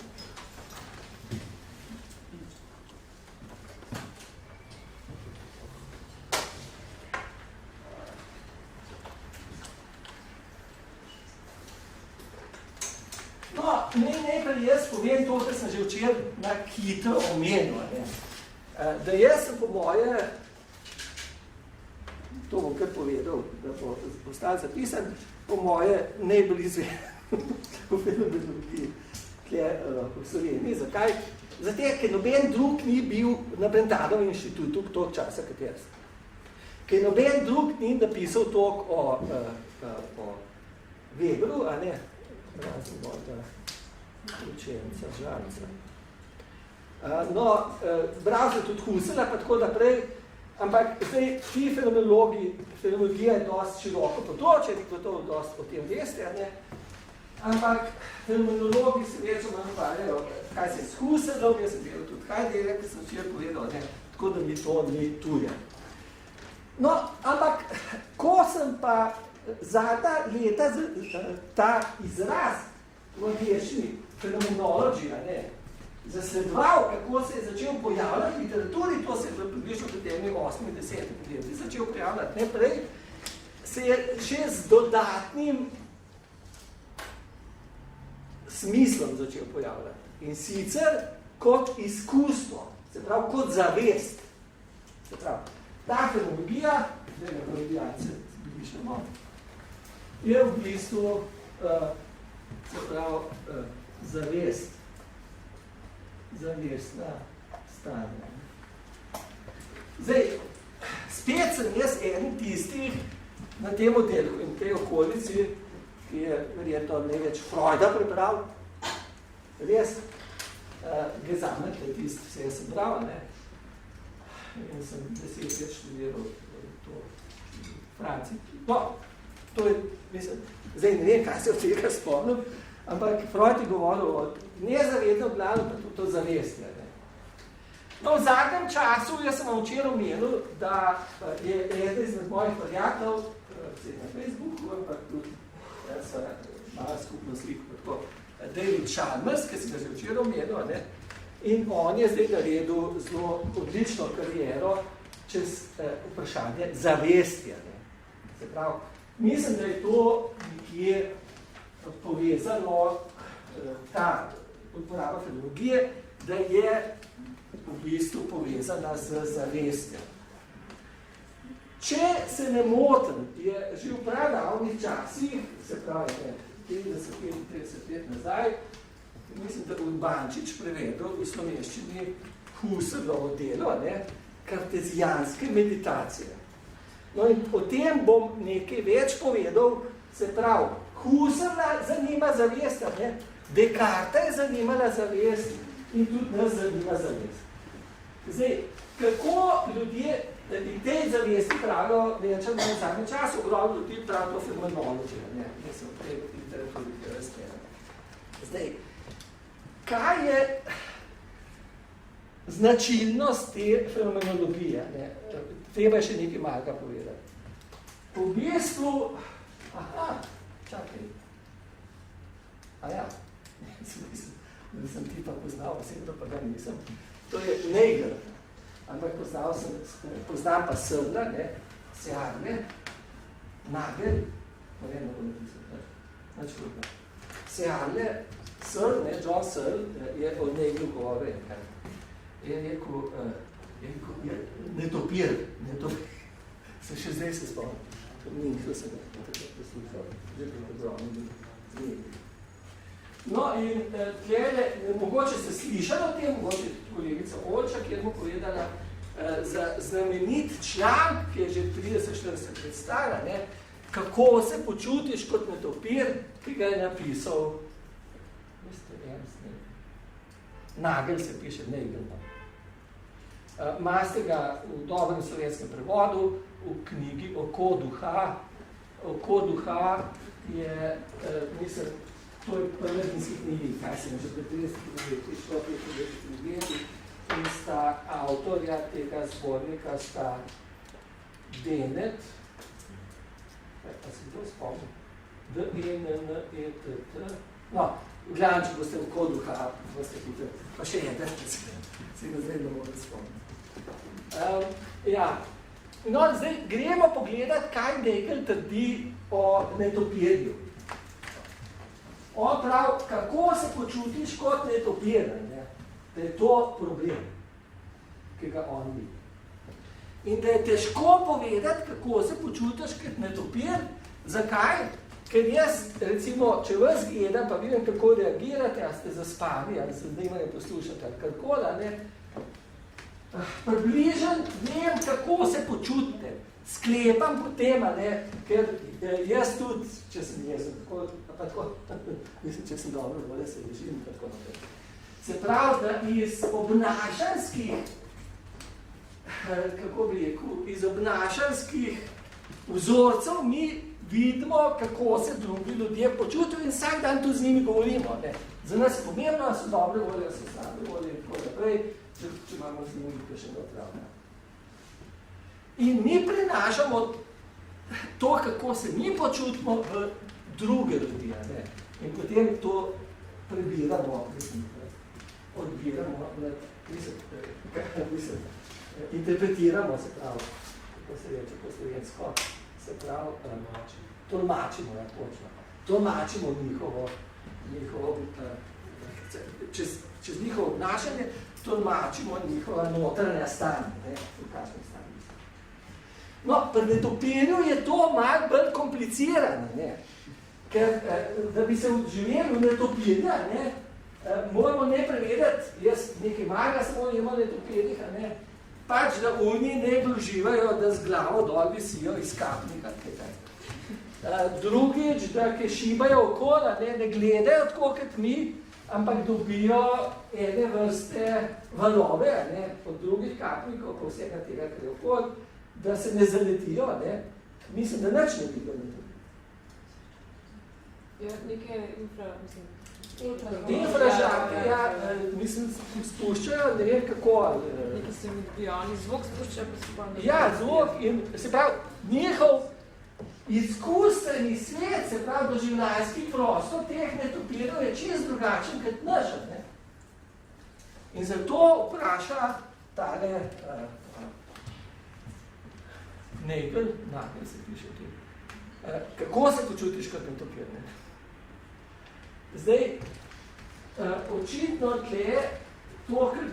No, najprej jaz povem to, kar sem že včeraj na hitro omenil. Da jaz sem po moje, to bom kar povedal, da bo ostal zapisan, po moje najbolj izvedel v fenomenologiji v Sloveniji. Zakaj? Zato, ker noben drug ni bil na Brentanovom inštitutu v tog časa, kater sem. Ker noben drug ni napisal toliko o Weberu, a ne? Razen voda, učenca, žalca. Bral sem tudi Husserla, pa tako naprej, ampak zdaj ti fenomenologija je dosti široko področje, gotovo dosti o tem veste, ne? Ampak fenomenologi se večoma napravljajo, kaj se je s Husserlom, jaz sem delal tudi Heidegger, ki sem včeraj povedal, ne? Tako da mi to ni tuje. No, ampak ko sem pa zadnja leta ta izraz v angleščini fenomenology, zasledoval, kako se je začel pojavljati v literaturi, to se je približno v temi 8-10 leti začel pojavljati naprej, se je še z dodatnim smislom začel pojavljati. In sicer kot izkustvo, se pravi kot zavest. Se pravi, ta fenomenologija, zdaj na fenomenologijalce približno, je v bistvu se pravi zavest. Zavestna stanja. Zdaj, spet sem jaz en tistih na tem modelu in tej okolici, ki je verjetno največ Freuda prebral, res, Gesamt je tist, vse jaz sem bral, ne? In sem 10 let študiral to v Franciji. No, to je, mislim, zdaj ne vem, kaj se od tega spomnim, ampak Freud je govoril o nezavednem glavnem, pa tudi to zavestje. No, v zadnjem času, jaz sem vam včeraj omenil, da je eden izmed mojih prijateljev, na Facebooku, ampak tudi malo skupno sliko, tako, David Chalmers, ki sem ga že včeraj omenil, ne? In on je zdaj naredil zelo odlično kariero čez vprašanje zavestja. Ne? Se pravi, mislim, da je to nekje povezano, ta uporaba fenomenologije, da je v bistvu povezana z zavestjem. Če se ne motim, je že v pradavnih časih, se pravi, 50-35 let nazaj, mislim, da Urbančič prevedel v slovenščini Husserlovo delo, ne, kartezijanske meditacije. No in o tem bom nekaj več povedal, se pravi, Husserla zanima zavest, ne, Descartes je zanimala zavest in tudi nas zanima zavest. Zdaj, kako ljudje in tej zavesti pravijo, večer v zadnjem času, ogromno ljudi pravijo fenomenologijo, ne, mislim, v tej literaturi, ki razpere. Zdaj, kaj je značilnost te fenomenologije? Ne? Treba je še nekaj malega povedati. V bistvu, čakaj, nisem ti pa poznal, osebno pa ga nisem. To je Nagel, ampak poznam pa Searle, Searle, Nagel, ne vem, kako napisati, nič drugo. Searle, Searle, John Searle je od Nagelu govoril enkrat. Je rekel, netopir, se še zdaj se spomnim, nikdo se ne poslušal, že bi ogromno. No in tlele, mogoče se slišali o tem, mogoče tudi kolegica Olča, kjer mu povedala za znamenit član, ki je že 30-40 let stara, ne, kako se počutiš kot netopir, ki ga je napisal, Nagel se piše, Nagel. Maste ga v dobrem slovenskem prevodu, v knjigi Oko duha. Oko duha je, mislim, to je prvenski knjigi, kaj se že pred 30 leti, šlo 35 leti, in sta avtorja tega zbornika sta Dennett, pa si to spomnim, D-E-N-N-E-T-T, no, v glavnem, če boste Oko duha, boste hitro, pa še je, se ga zdaj ne morem spomniti. Ja, no, zdaj gremo pogledati, kaj Nagel trdi o netopirju. On pravi, kako se počutiš kot netopir, ne? Da je to problem, ki ga on vidi. In da je težko povedati, kako se počutiš kot netopir. Zakaj? Ker jaz, recimo, če vas gledam, pa vidim, kako reagirate, a ste zaspali, ali se zdaj ne poslušate, ali karkola, ne? Približen vem, kako se počutite. Sklepam potem, ne, ker jaz tudi, če sem tako, pa tako, mislim, če sem dobro volje, se režim, tako naprej. Se pravi, da iz obnašanskih, kako bi rekel, iz obnašanskih vzorcev mi vidimo, kako se drugi ljudje počutijo in vsak dan tu z njimi govorimo. Ne. Za nas je pomembno, so dobre volje, so slabe volje in tako naprej, če imamo z njimi še opravljeno. In mi prenašamo to, kako se mi počutimo v druge ljudi. Ne? In potem to prebiramo, odbiramo, interpretiramo, se pravi, kako se reče po slovensko, se pravi, tolmačimo, ja, točno. Tolmačimo njihovo čez njihovo obnašanje, tolmačimo njihova notranja stanja, ne, v kakšnem stanju. No, pri netopirju je to malo bolj komplicirano, ne, ker da bi se živeli v netopirja, ne, moramo ne prevedati, jaz nekaj maga samo imamo netopirjih, ne, pač da oni ne doživajo, da z glavo dol visijo iz kapnika, drugič, da ke šibajo okolo, ne gledajo tako kot mi, ampak dobijo ene vrste valove, ne, od drugih kapnikov, pa vsega tega, kar je okolo, da se ne zaletijo, ne, mislim, da nič ne vidijo. Ja, neke infražarke, ja, mislim, spuščajo, ne vem kako. Neki se mi dobijo, oni zvok spuščajo, pa se pa... Ja, zvok in se pravi, njihov izkustveni svet, se pravi, doživljajski prostor teh netopirov je čist drugačen kot naš, ne. In zato vpraša tale Nagel se piše tudi. Kako se počutiš kot netopir? Zdaj, očitno tle, to, kar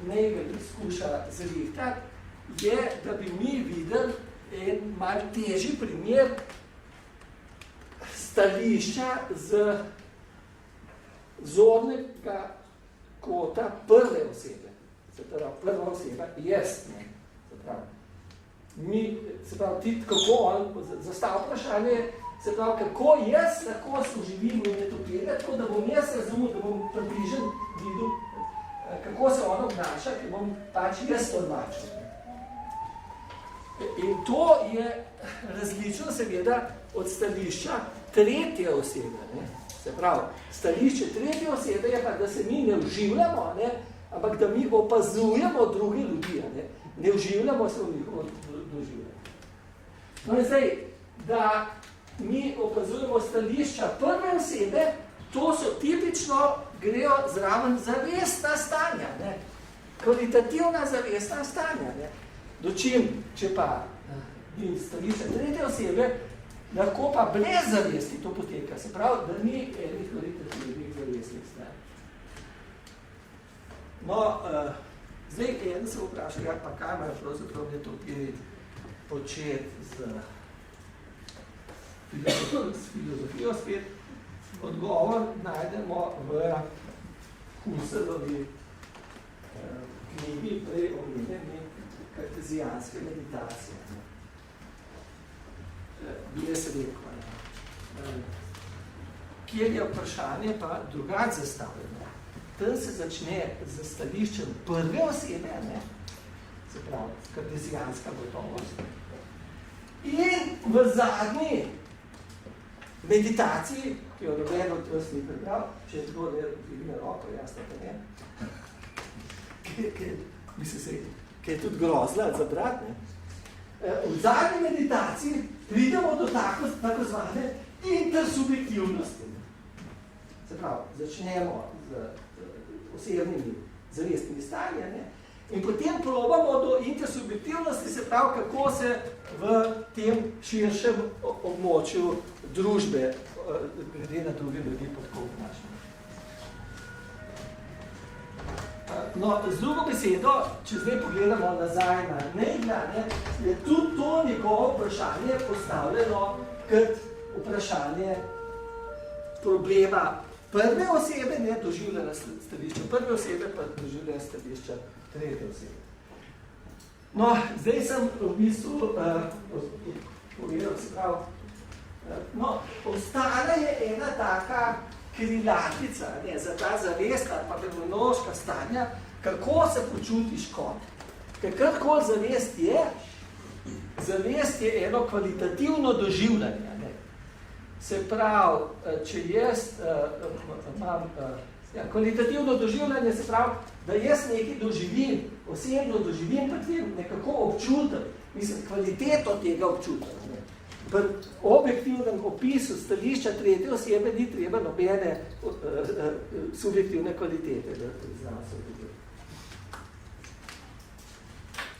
Nagel skuša zrihtati, je, da bi mi videli en malo težji primer stališča z zornega kota prve osebe. Se pravi, prva oseba, jaz, ne. Se pravi, mi, se pravi, ti, kako on zastav vprašanje, se pravi, kako jaz lahko živim v netopirja, tako da bom jaz razumel, da bom približen videl, kako se on obnaša, ker bom pač jaz tolmačil. In to je različno seveda od stališča tretje osebe. Ne? Se pravi, stališče tretje osebe je pa, da se mi ne vživljamo, ne? Ampak da mi opazujemo druge ljudi. Ne vživljamo se v njihovo doživljanje. No in zdaj, da mi opazujemo stališča prve osebe, to so tipično, grejo zraven zavestna stanja, ne? Kvalitativna zavestna stanja. Ne? Dočim, če pa ni stališča tretje osebe, lahko pa brez zavesti to poteka. Se pravi, da ni enih kvalitativnih zavestnih stanj. No, zdaj eden se vpraša, ja, pa kaj imajo pravzaprav netopiri početi z filozofijo spet. odgovor najdemo v Husserlovi knjigi prej omenjeni kartezijanske meditacije. Bi jaz rekel, kjer je vprašanje pa drugače zastavljeno. Tam se začne z stališčem prve osebe, ne? Se pravi, kartezijanska gotovost. In v zadnji meditaciji, ki jo noben od vas ni prebral, če je tako dvigne roko, jasno pa ne, ki je tudi grozla za brat, ne? V zadnji meditaciji pridemo do tako zvane intersubjektivnosti. Se pravi, začnemo z osebnimi zavestnimi stanjami in potem probamo do intersubjektivnosti, se pravi, kako se v tem širšem območju družbe glede na druge ljudi tako obnašamo. No, z drugo besedo, če zdaj pogledamo nazaj na Neigla, je tudi to njegovo vprašanje postavljeno kot vprašanje problema prve osebe, ne doživljena stališča prve osebe, pa doživljena stališča tretje osebe. No, zdaj sem v bistvu povedal, se pravi, no, ostala je ena taka krilatica, ne, za ta zavest ali pa fenomenološka stanja, kako se počutiš kot. Ker karkoli zavest je eno kvalitativno doživljanje. Ne. Se pravi, če jaz imam kvalitativno doživljanje, se pravi, da jaz nekaj doživim, osebno doživim, pa tem nekako občutam, mislim, kvaliteto tega občutam. Ne. V objektivnem opisu stališča tretje osebe ni treba nobene subjektivne kvalitete.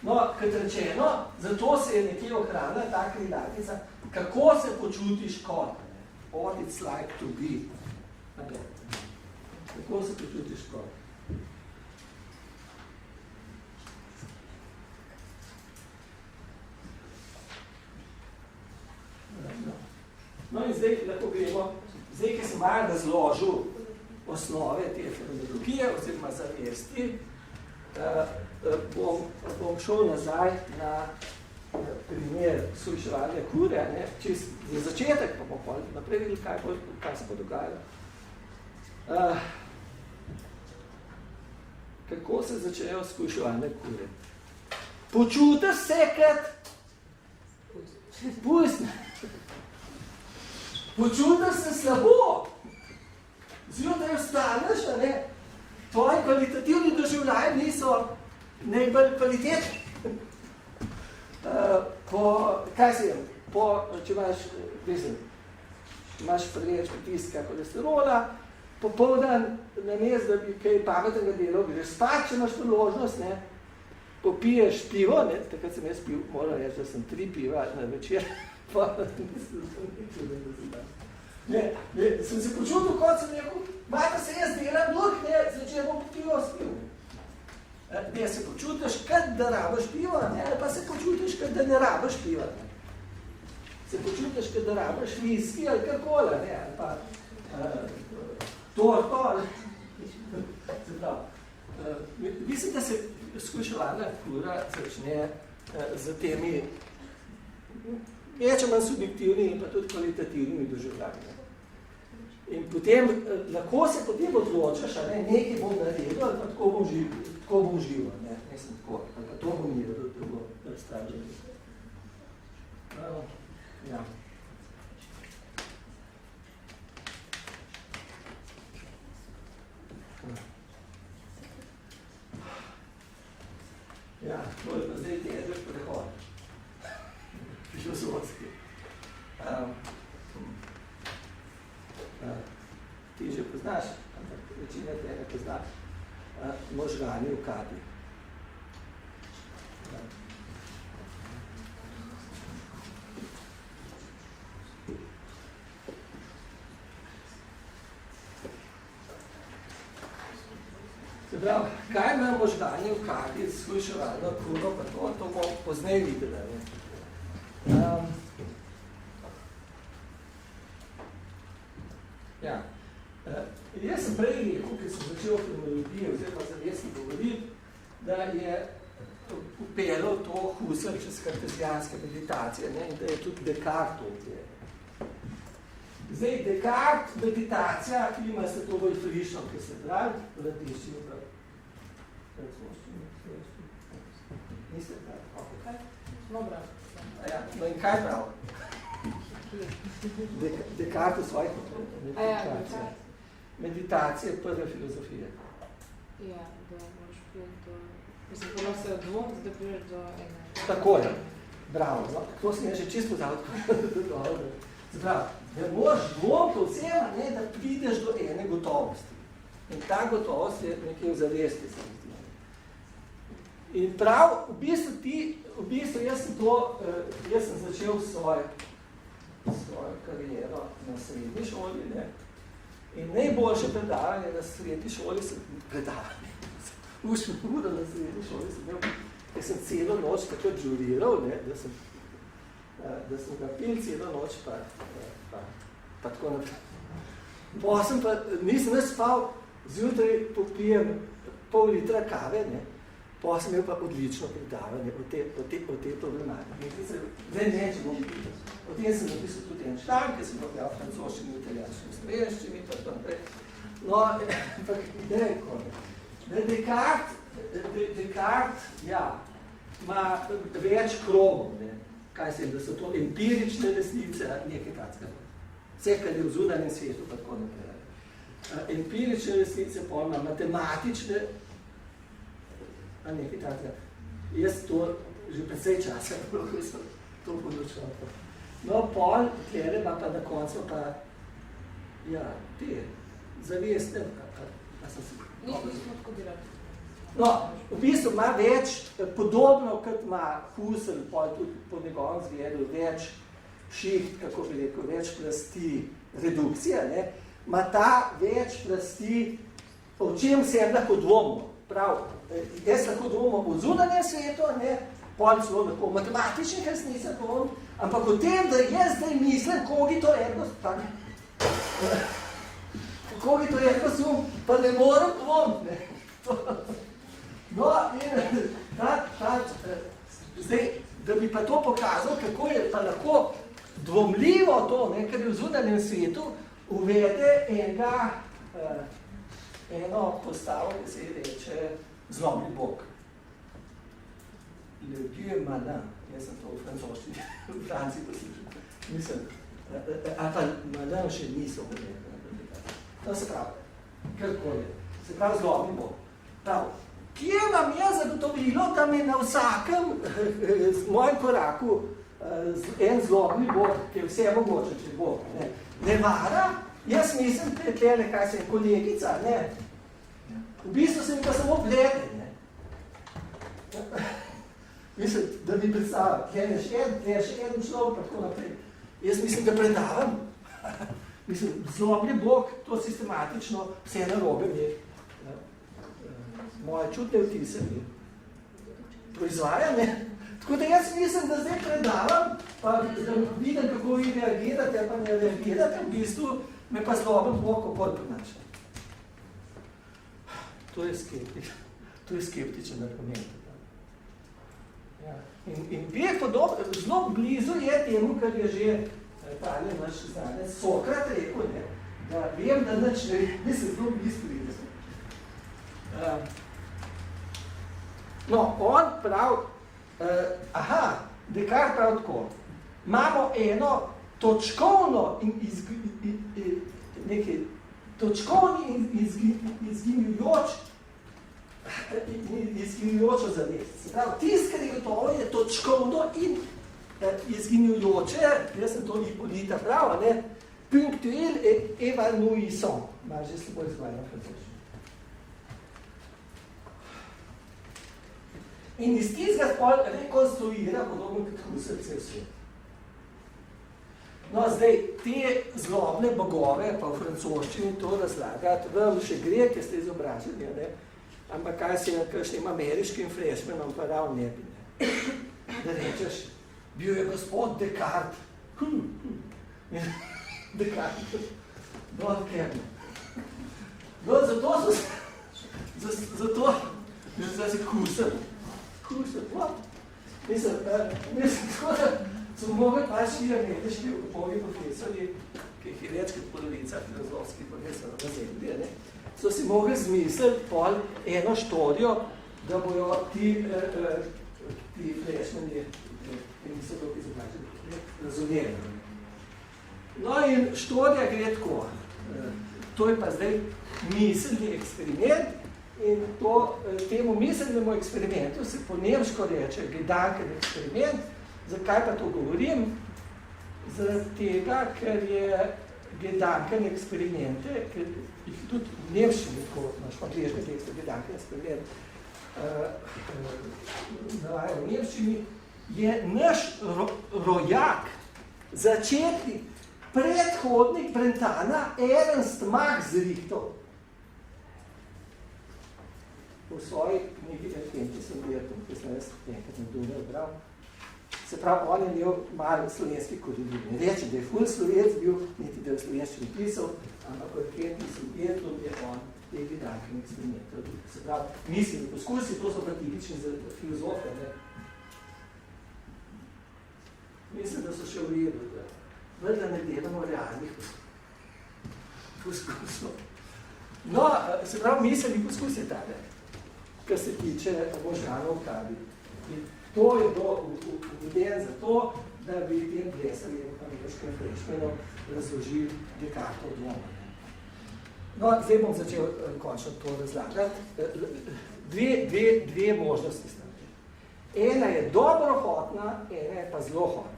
No, kot rečeno, zato se je nekje ohranila ta krilatica, kako se počutiš kot, what it's like to be. Kako se počutiš kot. No in zdaj lahko gremo, zdaj, ki sem malo razložil osnove te fenomenologije oziroma zavesti, bom šel nazaj na primer sliševanja kure, ne, čist za začetek, pa bomo naprej videli, kaj se bo dogajalo. Kako se začnejo sliševanje kure? Počutiš se kot pustne. Počutiš se slabo. Zjutraj vstaneš, ne? Tvoji kvalitativni doživljaji niso najbolj kvalitetni. Kaj si je? Če imaš preveč pritiska kolesterola, popoldan namesto, da bi kaj pametnega delal, greš spat, če imaš priložnost, ne? Popiješ pivo, ne? Takrat sem jaz pil, moram reči, da sem 3 piva na večer. Sem se počutil, kot sem rekel, mata se jaz delam duh, zvečer bom pivo spil. Ne, se počutiš, kot da rabiš pivo, ali pa se počutiš, kot da ne rabiš piva. Ne. Se počutiš, kot da rabiš viski ali karkoli, ali pa torto. Mislim, da se skuševalna kura začne z temi več manj subjektivnimi in pa tudi kvalitativnimi doživljanji. In potem, lahko se potem odločaš, nekaj bom naredil, ali pa tako bom živel, ne, mislim tako, ali pa to bom jedel, da bo stavljeno. Ja. Ja, to je pa zdaj težek prehod. Filozofski. Ti že poznaš, ampak večina tega pozna možgani v kadi. Se pravi, kaj ima možgani v kadi s sluševalno kuro, pa to bomo pozneje videli. Ja. Jaz sem prej rekel, ker sem začel fenomenologijo, oziroma zavestno govoriti, da je upeljal to Husserl čez kartezijanske meditacije, ne, in da je tudi Descartes to upeljal. Zdaj, Descartes meditacija, ki ima se to bolj frišno, ki se pravi, v lateščini, niste pravi, Kaj? Smo brali. ja, no in kaj pravi? Descartes v svojih meditacijah. Meditacija je prva filozofija. Ja, da moraš priti do... Mislim, prvo se odvom, da priješ do ene... Tako je. Bravo. No, to sem jaz že čisto zavod. Zdravo. Da moraš dvom povsem, ne, da prideš do ene gotovosti. In ta gotovost je nekaj v zavesti, se mi zdi. In prav, v bistvu jaz sem začel svojo kariero na srednji šoli, ne. In najboljše predavanje na srednji šoli sem predavanje. Ušel uro na srednji šoli sem imel, ker sem celo noč tako žuriral, ne, da sem ga pil celo noč, pa tako naprej. Potem pa nisem spal, zjutraj popijem pol litra kave, ne, potem sem imel pa odlično predavanje o tej problematiki. Zdaj ne, če bom videl. O tem sem napisal tudi en članek, ki sem objavil v francoščini, v italijanščini, v slovenščini, pa tako naprej. No, ampak ideja je konec. Descartes, ja, ima več krogov, ne, kaj se je, da so to empirične resnice, nekaj takega. Vse, kar je v zunanjem svetu, pa tako naprej. Empirične resnice, pa ima matematične, nekaj takega. Jaz to že precej časa, ko sem to področil. No, pol, tlede pa na koncu pa, ja, te, zavestne, a sem si... Nismo tako delati. No, v bistvu ima več, podobno kot ima Husserl, pol tudi po njegovem zgledu, več šiht, kako bi rekel, več plasti redukcija, ne, ima ta več plasti, o čem se lahko dvomno. Prav, jaz lahko dvomno v zunanjem svetu, ne, pol celo lahko v matematičnih resnicah dvomno, ampak o tem, da jaz zdaj mislim, kogito ergo sum, pa ne morem dvomiti. No, in zdaj, da bi pa to pokazal, kako je pa lahko dvomljivo to, ne, ker je v zunanjem svetu uvede eno postavo, ki se reče zlomni bog. Le Dieu malin. Jaz sem to v francoščini, v Franciji poslušal. Mislim, ali pa malin še niso rekli. No, se pravi, karkoli. Se pravi, zlomni bog. Prav, kje vam je zagotovilo, da mi na vsakem z mojem koraku en zlomni bog, ki je vse mogoče, če bog, ne vara? Jaz mislim, da je tlele, kaj se je kolegica, ne. V bistvu se mi pa samo blede, ne. Mislim, da bi predstavljal, tle je še en človek, pa tako naprej. Jaz mislim, da predavam. Mislim, zlomni bog, to sistematično vse narobe mi moje čutne vtise mi proizvaja, ne. Tako da jaz mislim, da zdaj predavam, pa da vidim, kako vi reagirate, pa ne reagirate, v bistvu me pa zloben bog okoli ponaša. To je skeptičen argument. Ja. In je podobno, zelo blizu je temu, kar je že tale naš znanec Sokrat rekel, ne, da vem, da nič ne vem, mislim, zelo blizu vidim. No, on prav, Descartes prav tako, imamo eno točkovno in točkovni in izginjujočo zavest. Se pravi, tist, kar je gotovo, je točkovno in izginjujoče, jaz sem to Hippolyta prav, ne, punctuel et évanouissant. Ima že slabo izgledano francoščino. In iz tistega pol rekonstruira podobno kot Husserl cel svet. No, zdaj, te zlobne bogove, pa v francoščini to razlagati, vam še gre, ki ste izobraženi, ne? Ampak kaj se je kakšnim ameriškim freshmanom pa dal ne bi, ne? Da rečeš, bil je gospod Descartes. Descartes. No, ker ne. No, zato se kusili. Mislim, tako da so mogli pač ameriški upovi profesori, ki jih je več kot polovica filozofskih profesorov na zemlji, ne, so si mogli zmisliti pol eno štorijo, da bojo ti freshmani, ki niso toliko izobraženi, razumeli. No in štorija gre tako. To je pa zdaj miselni eksperiment in temu miselnemu eksperimentu se po nemško reče Gedanken eksperiment. Zakaj pa to govorim? Zaradi tega, ker je Gedanken eksperimente, ker jih tudi v nemščini, ko imaš angleški tekst Gedanken eksperiment, navaja v nemščini, je naš rojak, začetnik, predhodnik Brentana Ernst Max Richtov. V svoji knjigi Erkentisem Virtum, ki sem jaz enkrat na Dunaju bral, se pravi, on je imel malo slovenski korenin. Ne reče, da je ful slovenc bil, niti da je slovenščini pisal, ampak v Erkentisem Virtum je on te Gedanken eksperimente. Se pravi, mislili poskusi, to so pa tipični za filozofe. Ne? Mislim, da so še v redu, da ne delamo realnih poskusov. No, se pravi, miselni poskus je tale, kar se tiče možganov kavi. In to je bilo uveden za to, da bi tem plesarjem ameriškem freshmanom razložili Descartov dvom. No, zdaj bom začel končno to razlagati. Dve možnosti sta. Ena je dobrohotna, ena je pa zlohotna.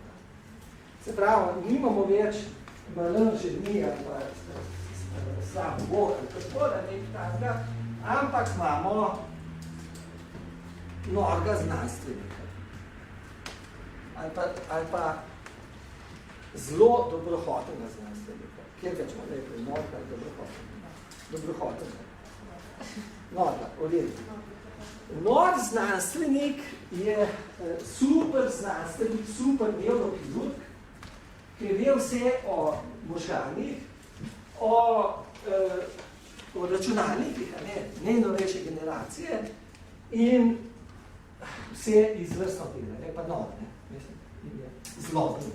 Se pravi, nimamo več malin ženi ali pa sam Bog ali kako da nek takega, ampak imamo norga znanstvenika. Ali pa zelo dobrohotenega znanstvenika. Kjer ga ćemo rekli, norga ali dobrohotenega? Norga, odredno. Nor znanstvenik je super znanstvenik, super neurokirurg, ki ve vse o možganih, o računalnikih, najnovejše generacije in vse izvrstno dela, ne pa nov, in je zloben.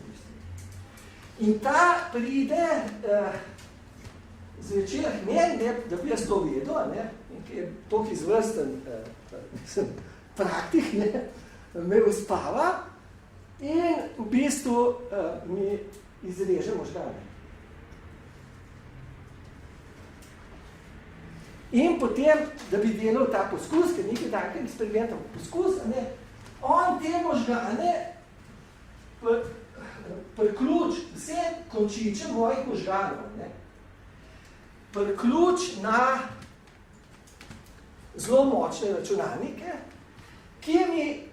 In ta pride zvečer k meni, da bi jaz to vedel, in ki je toliko izvrsten praktik, me uspava, in v bistvu mi izreže možgane. In potem, da bi delal ta poskus, ker nekaj takih eksperimentov poskus, on te možgane priključ vse končiče mojih možganov, priključ na zelo močne računalnike, ki mi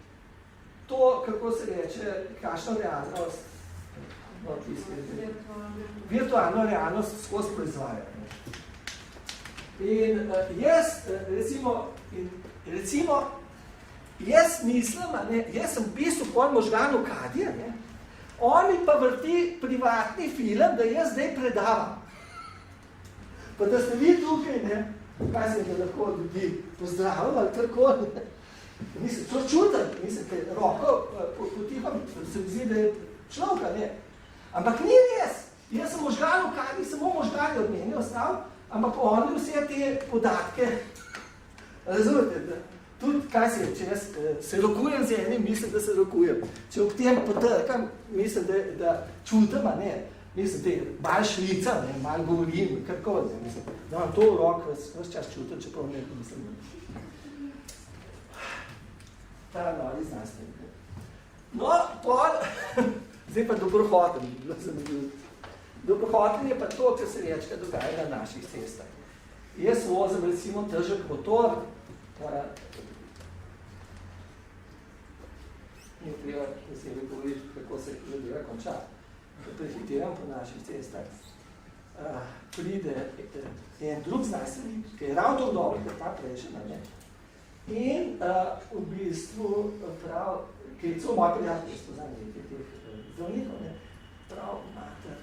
to, kako se reče, kakšno realnost, virtualno realnost skozi proizvaja. In recimo, jaz mislim, jaz sem v bistvu pol možganov Kadija, on mi pa vrti privatni film, da jaz zdaj predavam. Pa da ste vi tukaj, kaj se da lahko ljudi pozdravim ali karkoli. Mislim, to čutim, mislim, te roko potiham, se mi zdi, da je človeka, Ampak ni res. Jaz sem možganov Kadij, samo možgani od meni ostal, ampak oni vse te podatke, razumete, da tudi, kaj se je, če jaz se rokujem z enim, mislim, da se rokujem. Če ob tem potrkam, mislim, da čutim, mislim, da je malo šlicam, malo govorim, karkoli, mislim, da imam to v rok, vse čas čutim, čeprav nekaj mislim. Ta novi znanstvenik. No, zdaj pa dobrohoten. Dobrohoten je pa to, kar se večkrat dogaja na naših cestah. Jaz vozim recimo težek motor, ni treba posebej govoriti, kako se zadeva konča. Ko prehitiram po naših cestah, pride en drug znanstvenik, ki je ravno dobro, kot ta prejšnja, in v bistvu prav, ki je celo moj prijatelj, spoznanje teh zdravnikov, prav mater,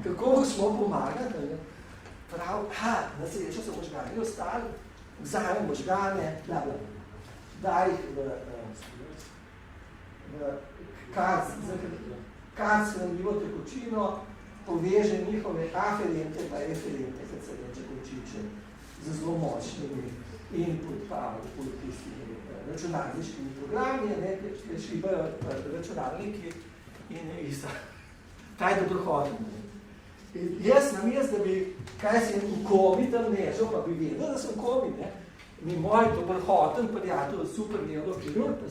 Kako smo pomagati? Prav, na srečo so možgani ostali, vzajemo možgane, daj jih v kac hranljivo tekočino, poveže njihove aferente pa eferente, kot se reče kočiče, z zelo močnimi input pod tistimi računalniškimi programi, ki šibajo računalniki in isto. Ta je dobrohoden. Jaz da bi, kaj sem v komi tam nežal, pa bi vedel, da sem komi, ne? Mi moj dobrohoden prijatelj, super neurokirurg, pa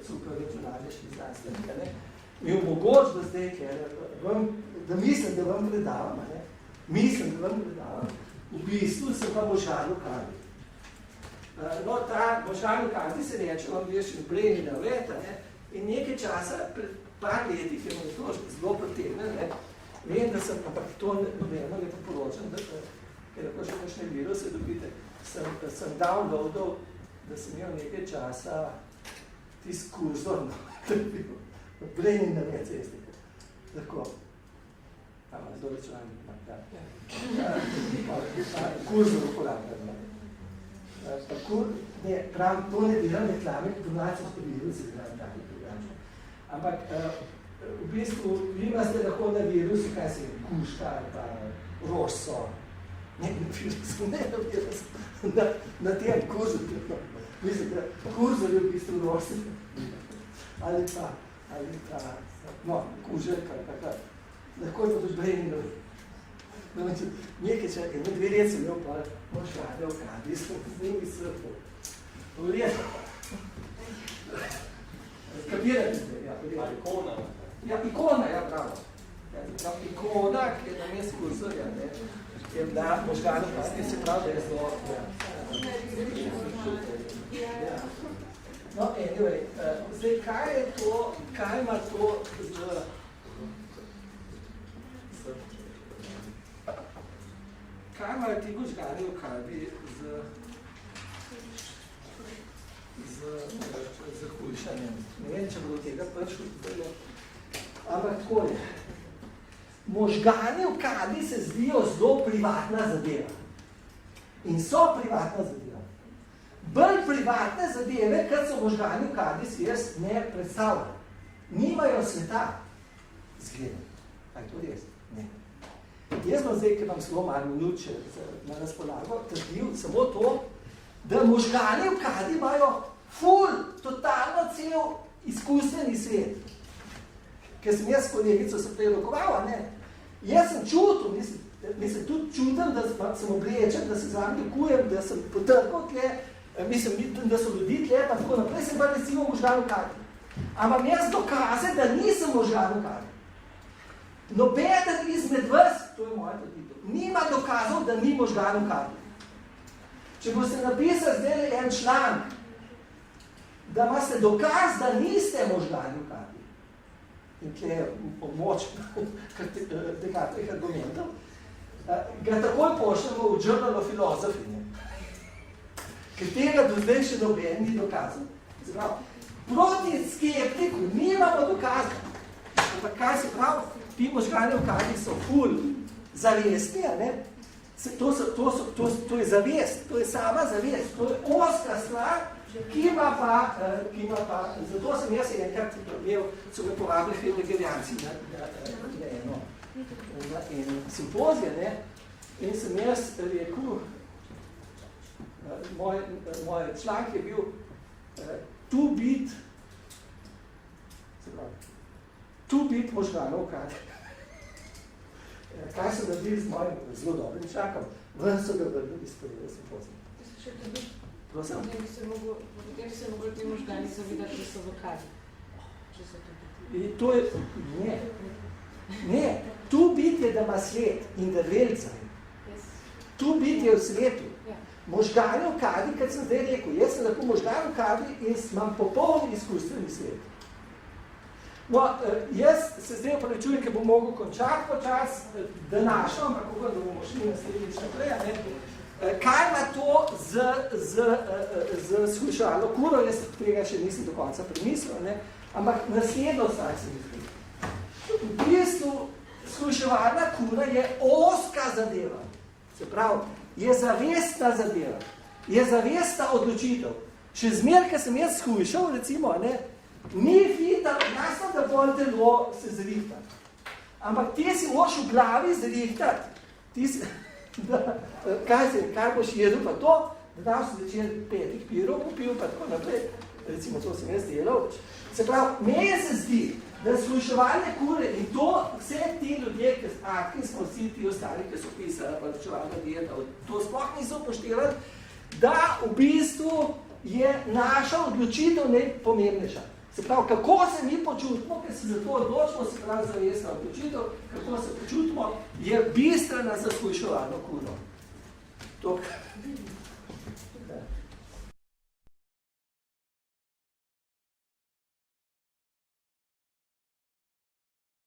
super računalniški znanstvenik, ne? Mi omogoč, da zdaj, da mislim, da vam predavam, ne? V bistvu sem pa možganu kadi. No, ta možganu kadi se reče, vam veš, breni na vreta, ne? In nekaj časa, pred par letih je to zelo pretegnil, ne? Vem, da sem, ampak to nobeno ne poporočam, ker lahko še kakšne viruse dobite, sem downloadal, da sem imel nekaj časa tist kurzor, breni na vreta, cesti. Tako. Zelo računalnik, kurzor uporabljam. Pravim, to ne delam reklame, donacijo s virusi, takih programov. Ampak v bistvu, vi imate lahko na virusu, kaj se je, kuška ali pa rožso. Ne, na tem kurzorju. Mislim, da kurzor je v bistvu rožso. Ali pa, no, kuželka, tako. Lahko je pa tudi brendil. Nekaj čakaj, dve let sem imel pa možgane v kadi, sem z njimi srpil. Vlijeto. Kapirate zdaj? Ja, ikona. Ja, ikona, ja, bravo. Ikona, ki je na mestu kurzorja, ne, je bila možgane v kadi, se pravi, da je zelo... No, anyway, zdaj, kaj ima to z... Kaj imajo ti možgani v kadi z hujšanjem? Ne vem, če bo do tega prišlo. Ampak tako je. Možgani v kadi se zdijo zelo privatna zadeva. In so privatna zadeva. Bolj privatne zadeve, kot so možgani v kadi, si jaz ne predstavljam. Nimajo sveta. Zgledam. Kaj je to res? Ne. Jaz bom zdaj, ker vam zelo malo minut še na razpolago, trdil samo to, da možgani v kadi imajo totalno cel izkustveni svet. Ker sem jaz s kolegico se prerokoval, ne? Jaz sem čutil, mislim tudi čutim, da sem oblečen, da se z vami dokujem, da sem potrkal tle, mislim, da so ljudi tle, pa tako naprej, sem pa recimo možgan v kadi. Ampak jaz dokaze, da nisem možgan v kadi. Nobeden izmed vas, to je moja trditev, nima dokazov, da ni možgan v kadi. Če boste napisali zdaj en članek, da imate dokaz, da niste možgani v kadi, in tle je moč dekatrih argumentov, ga takoj pošljamo v Journal of Philosophy, ker tega do zdaj še noben ni dokazal. Proti skeptiku nimamo dokazov. Ampak kaj se pravi? Ti možgani v kadi so ful zavestni, ne? To je zavest, to je sama zavest, to je oska stvar, ki ima pa, zato sem jaz enkrat imel, so me povabili hegelijanci na eno simpozije, ne? In sem jaz rekel, moj članek je bil tu bit možganov v kadi. Kaj so naredili z mojim zelo dobrim člakom? Ven so ga vrnili iz prvega simpozija. Prosim? Potem bi se mogli ti možgani zavidati, da so v kadi. To je... Ne. Tu bit je, da ima svet in da velca. Tu bit je v svetu. Možgani v kadi, kad sem zdaj rekel, jaz sem lahko možgan v kadi in imam popoln izkustveni svet. No, jaz se zdaj opravičujem, ker bom mogel končati počas današnjo, ampak kako da bomo šli naslednjič naprej, ne? Kaj ima to z slušalno kuro, jaz tega še nisem do konca premislil, ne? Ampak naslednjo stvar se mi zdi. v bistvu shujševalna kura je oska zadeva. Se pravi, je zavestna zadeva. Je zavestna odločitev. Še zmer, ko sem jaz shujšal, recimo, ne, ni fita, jasno, da bolj telo se zrihta. Ampak ti si moraš v glavi zrihtati. Ti si, kaj boš jedel pa to, da daš si začel 5 pirov popil, pa tako naprej. Recimo, to sem jaz delal. Se pravi, meni se zdi, da shujševalne kure in to vse ti ljudje, ki smo vsi ti ostali, ki so pisali, pa načevalna dieta, to sploh niso upoštevali, da v bistvu je naša odločitev najpomembnejša. Se pravi, kako se mi počutimo, ker se za to odločimo, se pravi zavestna odločitev, kako se počutimo, je bistvena za shujševalno kuro.